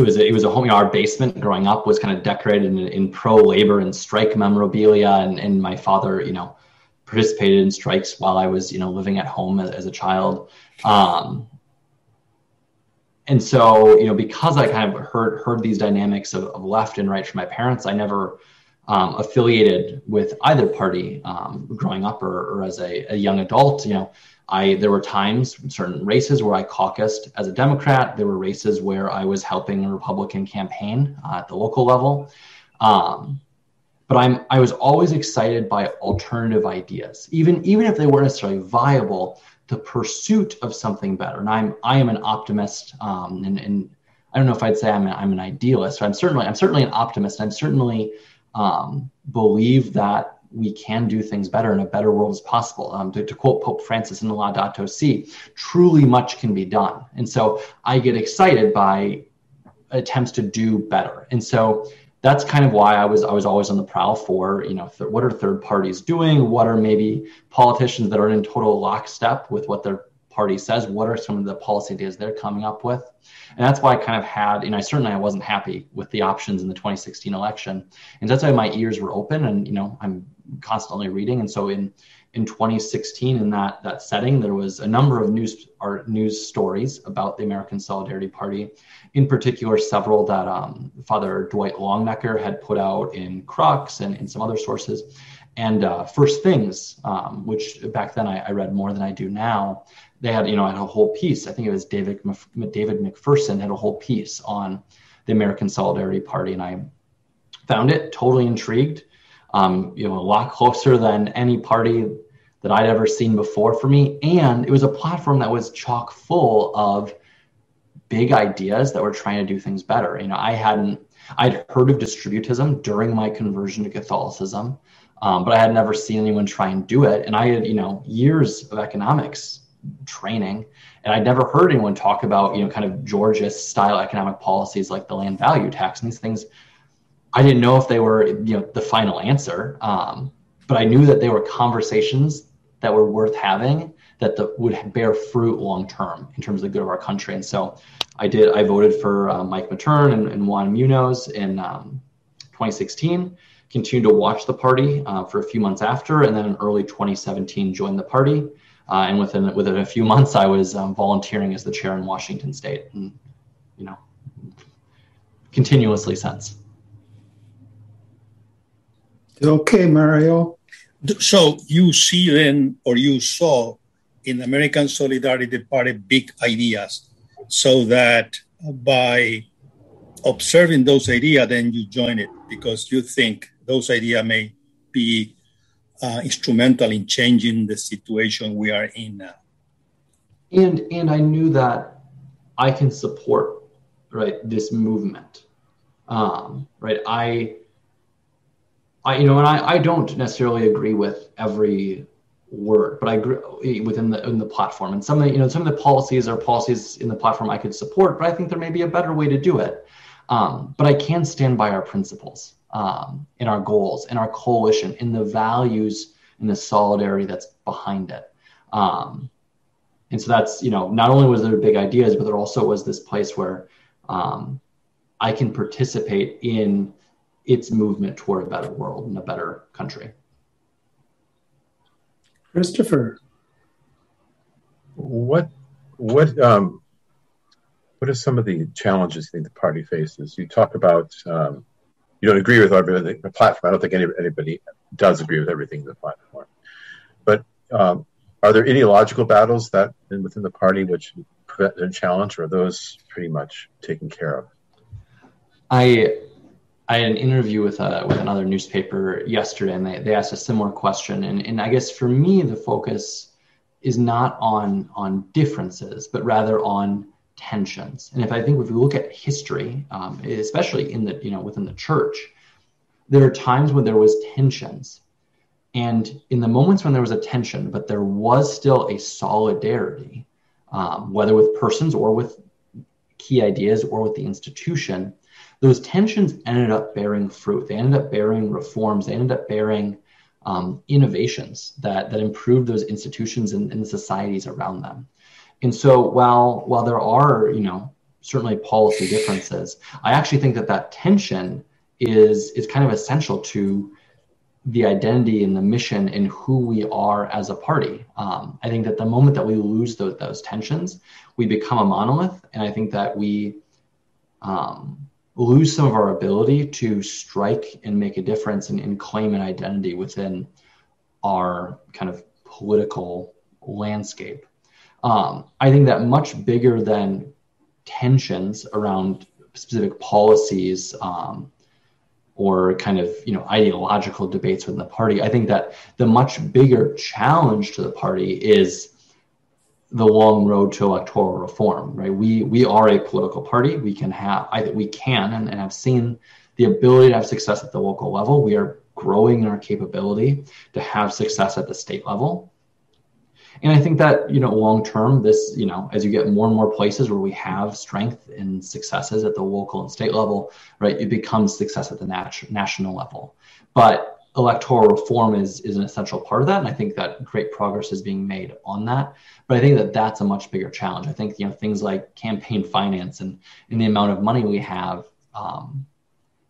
was a home. Our basement growing up was kind of decorated in pro-labor and strike memorabilia, and my father, participated in strikes while I was, living at home as a child. And so, because I kind of heard these dynamics of left and right from my parents, I never affiliated with either party growing up or as a young adult. There were times, certain races where I caucused as a Democrat. There were races where I was helping a Republican campaign at the local level. But I was always excited by alternative ideas, even if they weren't necessarily viable, the pursuit of something better. And I am an optimist, and I don't know if I'd say I'm an idealist. I'm certainly an optimist. I'm certainly believe that we can do things better and a better world is possible. To quote Pope Francis in the Laudato Si, truly much can be done. And so I get excited by attempts to do better. And so that's kind of why I was always on the prowl for, what are third parties doing? What are maybe politicians that are in total lockstep with what their party says? What are some of the policy ideas they're coming up with? And that's why I kind of had, I wasn't happy with the options in the 2016 election. And that's why my ears were open and, I'm constantly reading. And so in 2016, in that setting, there was a number of news stories about the American Solidarity Party, in particular, several that Father Dwight Longnecker had put out in Crux and in some other sources. And First Things, which back then I read more than I do now, they had, had a whole piece. I think it was David McPherson had a whole piece on the American Solidarity Party. And I found it totally intrigued, a lot closer than any party that I'd ever seen before for me. And it was a platform that was chock full of big ideas that were trying to do things better. I hadn't I'd heard of distributism during my conversion to Catholicism, but I had never seen anyone try and do it. And I had, years of economics training, and I'd never heard anyone talk about, kind of Georgist style economic policies like the land value tax and these things. I didn't know if they were, the final answer, but I knew that they were conversations that were worth having, that would bear fruit long term in terms of the good of our country. And so I voted for Mike Matern and Juan Munoz in 2016, continued to watch the party for a few months after, and then in early 2017 joined the party. And within a few months, I was volunteering as the chair in Washington State, and continuously since. Okay, Mario. So you see then, or you saw in the American Solidarity Party big ideas, so that by observing those ideas, then you join it because you think those ideas may be instrumental in changing the situation we are in now. And I knew that I can support, right, this movement, right? I don't necessarily agree with every word, but I agree within the platform. And some of the policies are policies in the platform I could support, but I think there may be a better way to do it. But I can stand by our principles, in our goals, in our coalition, in the values, in the solidarity that's behind it. And so that's, not only was there big ideas, but there also was this place where I can participate in its movement toward a better world and a better country. Christopher, what are some of the challenges you think the party faces? You talk about you don't agree with everything the platform. I don't think anybody does agree with everything in the platform. But are there ideological battles that within the party which present a challenge, or are those pretty much taken care of? I had an interview with another newspaper yesterday, and they asked a similar question. And I guess for me, the focus is not on differences, but rather on tensions. And if we look at history, especially in the within the church, there are times when there was tensions, and in the moments when there was a tension, but there was still a solidarity, whether with persons or with key ideas or with the institution. Those tensions ended up bearing fruit. They ended up bearing reforms. They ended up bearing innovations that improved those institutions and the societies around them. And so while there are, certainly policy differences, I actually think that tension is kind of essential to the identity and the mission and who we are as a party. I think that the moment that we lose those tensions, we become a monolith. And I think that we lose some of our ability to strike and make a difference and claim an identity within our kind of political landscape. I think that much bigger than tensions around specific policies or kind of ideological debates within the party, I think that the much bigger challenge to the party is the long road to electoral reform, right? We are a political party. We can and have seen the ability to have success at the local level. We are growing in our capability to have success at the state level. And I think that, long term, this, as you get more and more places where we have strength and successes at the local and state level, right, it becomes success at the national level. But electoral reform is an essential part of that. And I think that great progress is being made on that. But I think that that's a much bigger challenge. I think, things like campaign finance and the amount of money we have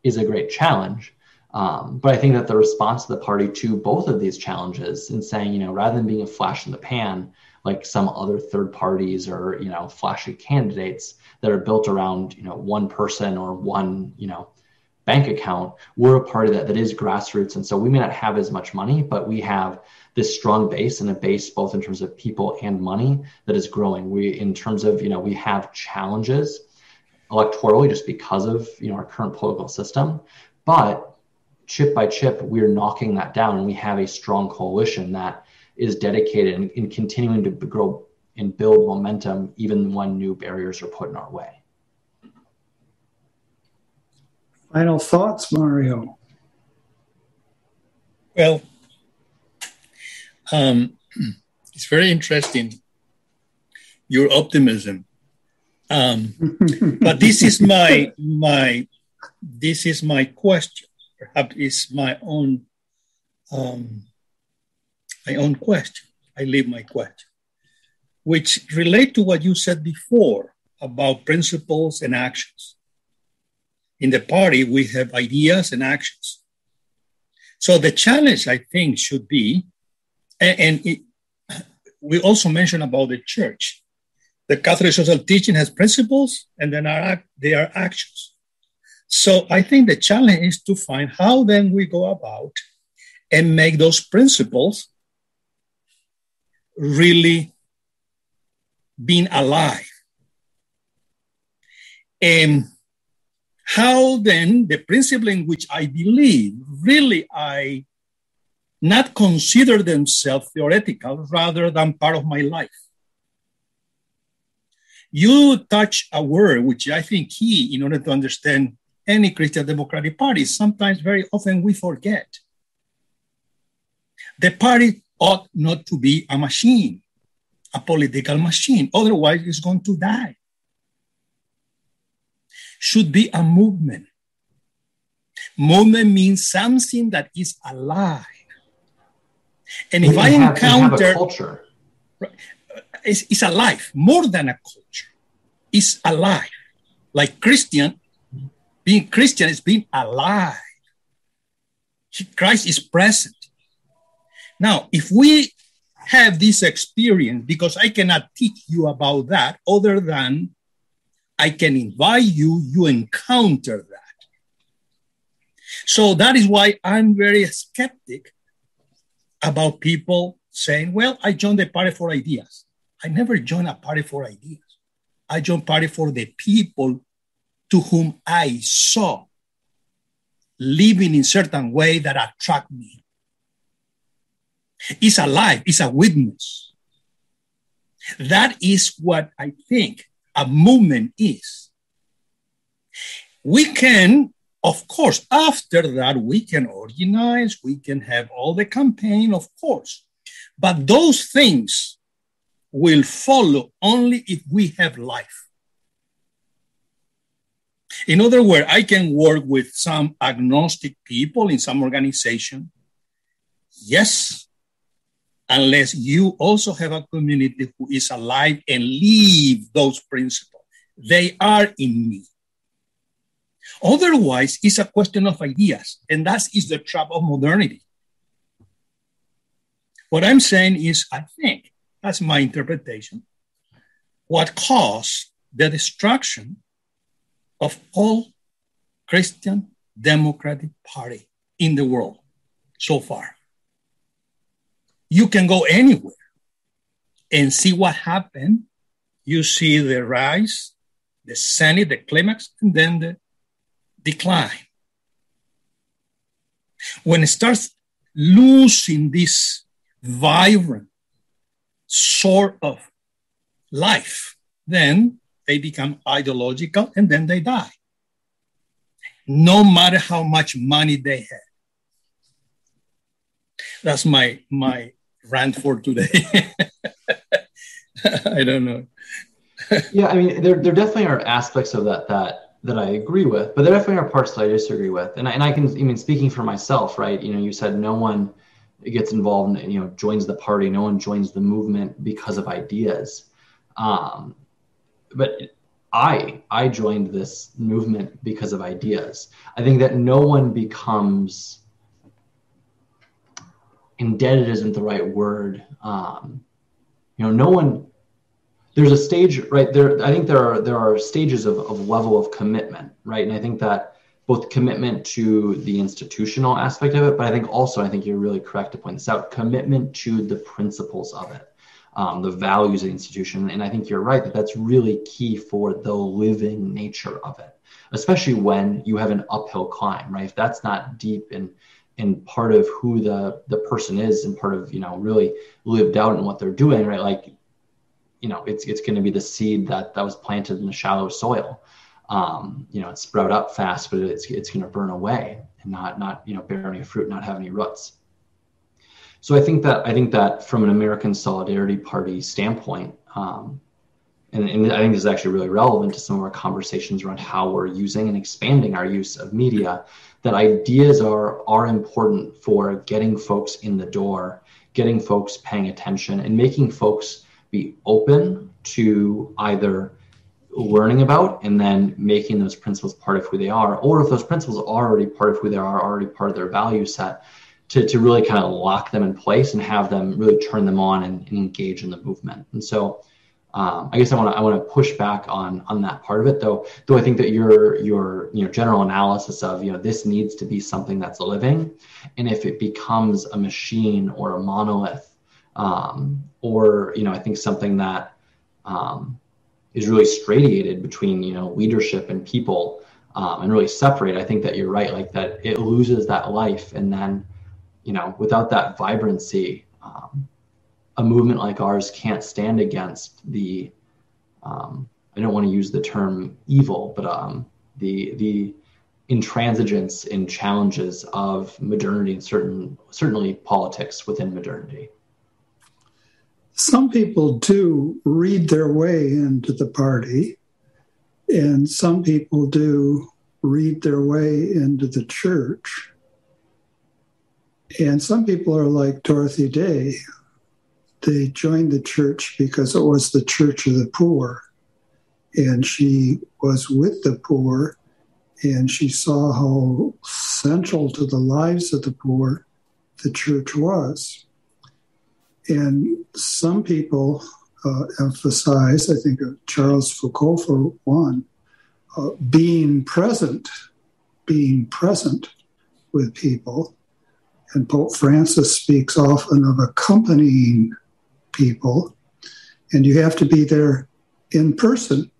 is a great challenge. But I think that the response of the party to both of these challenges in saying, rather than being a flash in the pan, like some other third parties or, flashy candidates that are built around, one person or one, bank account, we're a party that is grassroots. And so we may not have as much money, but we have this strong base, and a base both in terms of people and money that is growing. In terms of, we have challenges electorally just because of, our current political system, but chip by chip, we're knocking that down, and we have a strong coalition that is dedicated in continuing to grow and build momentum even when new barriers are put in our way. Final thoughts, Mario? Well, it's very interesting, your optimism. But this is my question. Perhaps it's my own question. I leave my question, which relate to what you said before about principles and actions. In the party, we have ideas and actions. So the challenge, I think, should be, we also mentioned about the church. The Catholic social teaching has principles, and then there are actions. So I think the challenge is to find how then we go about and make those principles really being alive. And how then the principle in which I believe, really I not consider themselves theoretical rather than part of my life. You touch a word which I think key in order to understand any Christian Democratic Party. Sometimes, very often, we forget. The party ought not to be a machine, a political machine. Otherwise, it's going to die. Should be a movement. Movement means something that is alive. And if I encounter a culture, it's alive, more than a culture. It's alive. Like being Christian is being alive. Christ is present. Now, if we have this experience, because I cannot teach you about that other than I can invite you, you encounter that. So that is why I'm very skeptic about people saying, well, I joined the party for ideas. I never joined a party for ideas. I joined a party for the people to whom I saw living in certain way that attract me. It's alive. It's a witness. That is what I think a movement is. We can, of course, after that, we can organize, we can have all the campaign, of course. But those things will follow only if we have life. In other words, I can work with some agnostic people in some organization. Yes, unless you also have a community who is alive and live those principles. They are in me. Otherwise, it's a question of ideas, and that is the trap of modernity. What I'm saying is, I think, that's my interpretation, what caused the destruction of all Christian Democratic Party in the world so far. You can go anywhere and see what happened. You see the rise, the zenith, the climax, and then the decline. When it starts losing this vibrant sort of life, then they become ideological and then they die. No matter how much money they have. That's my rant for today. I don't know. Yeah, I mean, there definitely are aspects of that I agree with, but there definitely are parts that I disagree with. And I can, I mean, speaking for myself, right? You know, you said no one gets involved and, you know, joins the party. No one joins the movement because of ideas. But I joined this movement because of ideas. I think that no one becomes indebted isn't the right word. No one, there's a stage right there. I think there are stages of level of commitment, right? And I think that both commitment to the institutional aspect of it, but I think you're really correct to point this out, commitment to the principles of it, the values of the institution. And I think you're right that that's really key for the living nature of it, especially when you have an uphill climb, right? If that's not deep and part of who the person is and part of, you know, really lived out in what they're doing, right? Like, you know, it's going to be the seed that was planted in the shallow soil. sprout up fast, but it's going to burn away and not bear any fruit, not have any roots. So I think that from an American Solidarity Party standpoint, and I think this is actually really relevant to some of our conversations around how we're using and expanding our use of media, that ideas are important for getting folks in the door, getting folks paying attention, and making folks be open to either learning about and then making those principles part of who they are, or if those principles are already part of who they are, already part of their value set, to really kind of lock them in place and have them really turn them on and engage in the movement. And so I guess I want to push back on that part of it, though I think that your general analysis of this needs to be something that's living, and if it becomes a machine or a monolith, or I think something that is really stratiated between leadership and people, and really separate, I think that you're right, like that it loses that life, and then without that vibrancy, a movement like ours can't stand against the, I don't want to use the term evil, but the intransigence and challenges of modernity and certainly politics within modernity. Some people do read their way into the party, and some people do read their way into the church. And some people are like Dorothy Day. They joined the church because it was the church of the poor. And she was with the poor, and she saw how central to the lives of the poor the church was. And some people emphasize, I think of Charles Foucault for one, being present with people. And Pope Francis speaks often of accompanying people, and you have to be there in person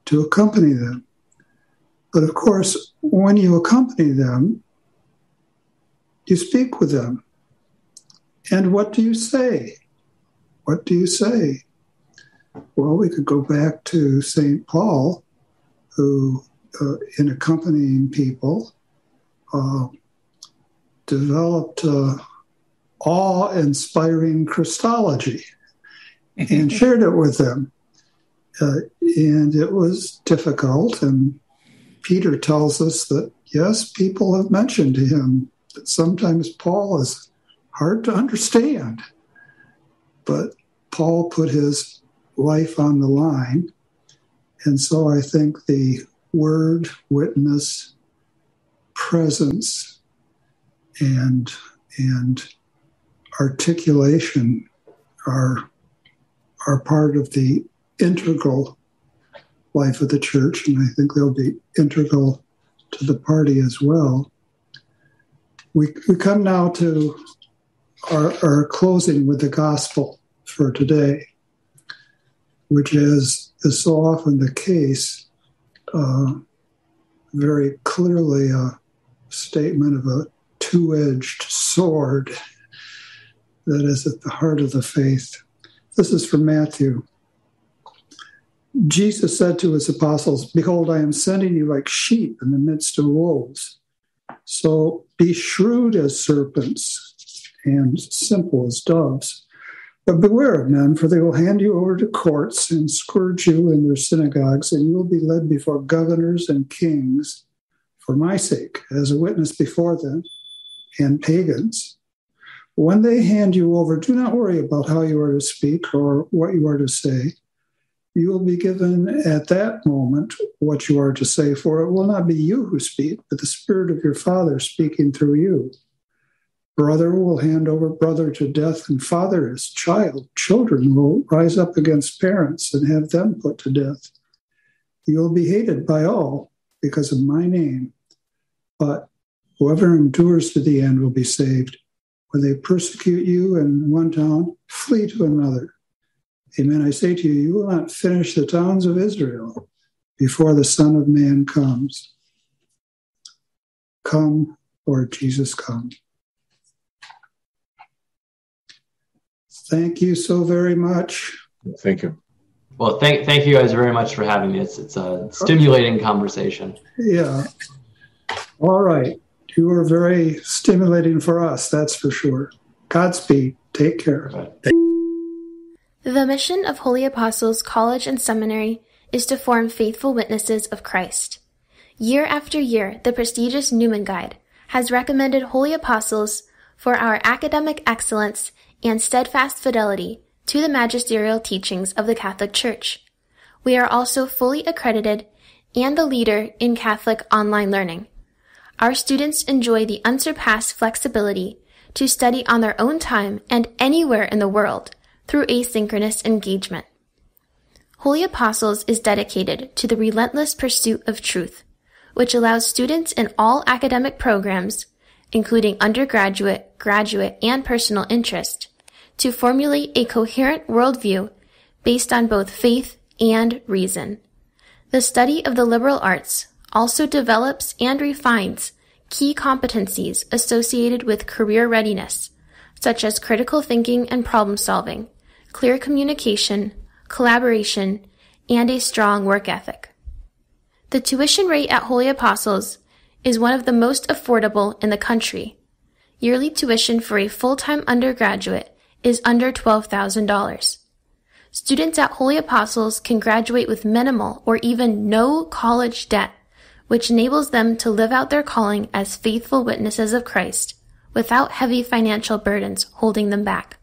to accompany them. But of course, when you accompany them, you speak with them. And what do you say? What do you say? Well, we could go back to St. Paul, who, in accompanying people, developed awe-inspiring Christology and shared it with them. And it was difficult. And Peter tells us that, yes, people have mentioned to him that sometimes Paul is hard to understand. But Paul put his life on the line. And so I think the word, witness, presence, and articulation are part of the integral life of the church, and I think they'll be integral to the party as well. We come now to our closing with the gospel for today, which is so often the case, very clearly a statement of a two-edged sword that is at the heart of the faith. This is from Matthew. Jesus said to his apostles, "Behold, I am sending you like sheep in the midst of wolves. So be shrewd as serpents and simple as doves. But beware of men, for they will hand you over to courts and scourge you in their synagogues, and you will be led before governors and kings for my sake, as a witness before them and pagans. When they hand you over, do not worry about how you are to speak or what you are to say. You will be given at that moment what you are to say, for it will not be you who speak, but the Spirit of your Father speaking through you. Brother will hand over brother to death, and father his child. Children will rise up against parents and have them put to death. You will be hated by all because of my name, but whoever endures to the end will be saved. When they persecute you in one town, flee to another. Amen, I say to you, you will not finish the towns of Israel before the Son of Man comes. Come, Lord Jesus, come." Thank you so very much. Thank you. Well, thank you guys very much for having me. It's a stimulating conversation. Yeah. All right. You were very stimulating for us, that's for sure. Godspeed. Take care. The mission of Holy Apostles College and Seminary is to form faithful witnesses of Christ. Year after year, the prestigious Newman Guide has recommended Holy Apostles for our academic excellence and steadfast fidelity to the magisterial teachings of the Catholic Church. We are also fully accredited and the leader in Catholic online learning. Our students enjoy the unsurpassed flexibility to study on their own time and anywhere in the world through asynchronous engagement. Holy Apostles is dedicated to the relentless pursuit of truth, which allows students in all academic programs, including undergraduate, graduate, and personal interest, to formulate a coherent worldview based on both faith and reason. The study of the liberal arts also develops and refines key competencies associated with career readiness, such as critical thinking and problem solving, clear communication, collaboration, and a strong work ethic. The tuition rate at Holy Apostles is one of the most affordable in the country. Yearly tuition for a full-time undergraduate is under $12,000. Students at Holy Apostles can graduate with minimal or even no college debt, which enables them to live out their calling as faithful witnesses of Christ without heavy financial burdens holding them back.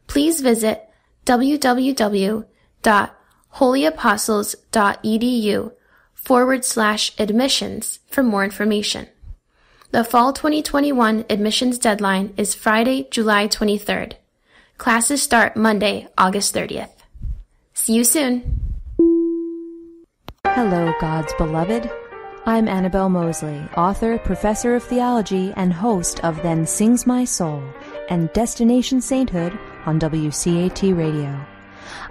Please visit www.holyapostles.edu/admissions for more information. The Fall 2021 admissions deadline is Friday, July 23rd. Classes start Monday, August 30th. See you soon. Hello, God's beloved. I'm Annabelle Mosley, author, professor of theology, and host of Then Sings My Soul and Destination Sainthood on WCAT Radio.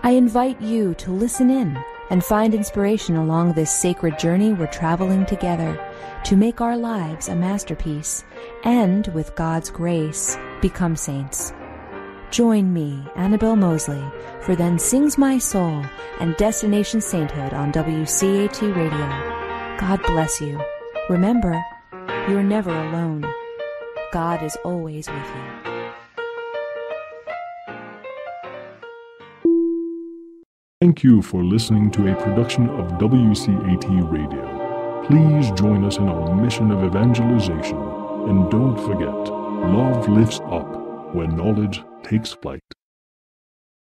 I invite you to listen in and find inspiration along this sacred journey we're traveling together to make our lives a masterpiece and, with God's grace, become saints. Join me, Annabelle Mosley, for Then Sings My Soul and Destination Sainthood on WCAT Radio. God bless you. Remember, you're never alone. God is always with you. Thank you for listening to a production of WCAT Radio. Please join us in our mission of evangelization. And don't forget, love lifts up when knowledge takes flight.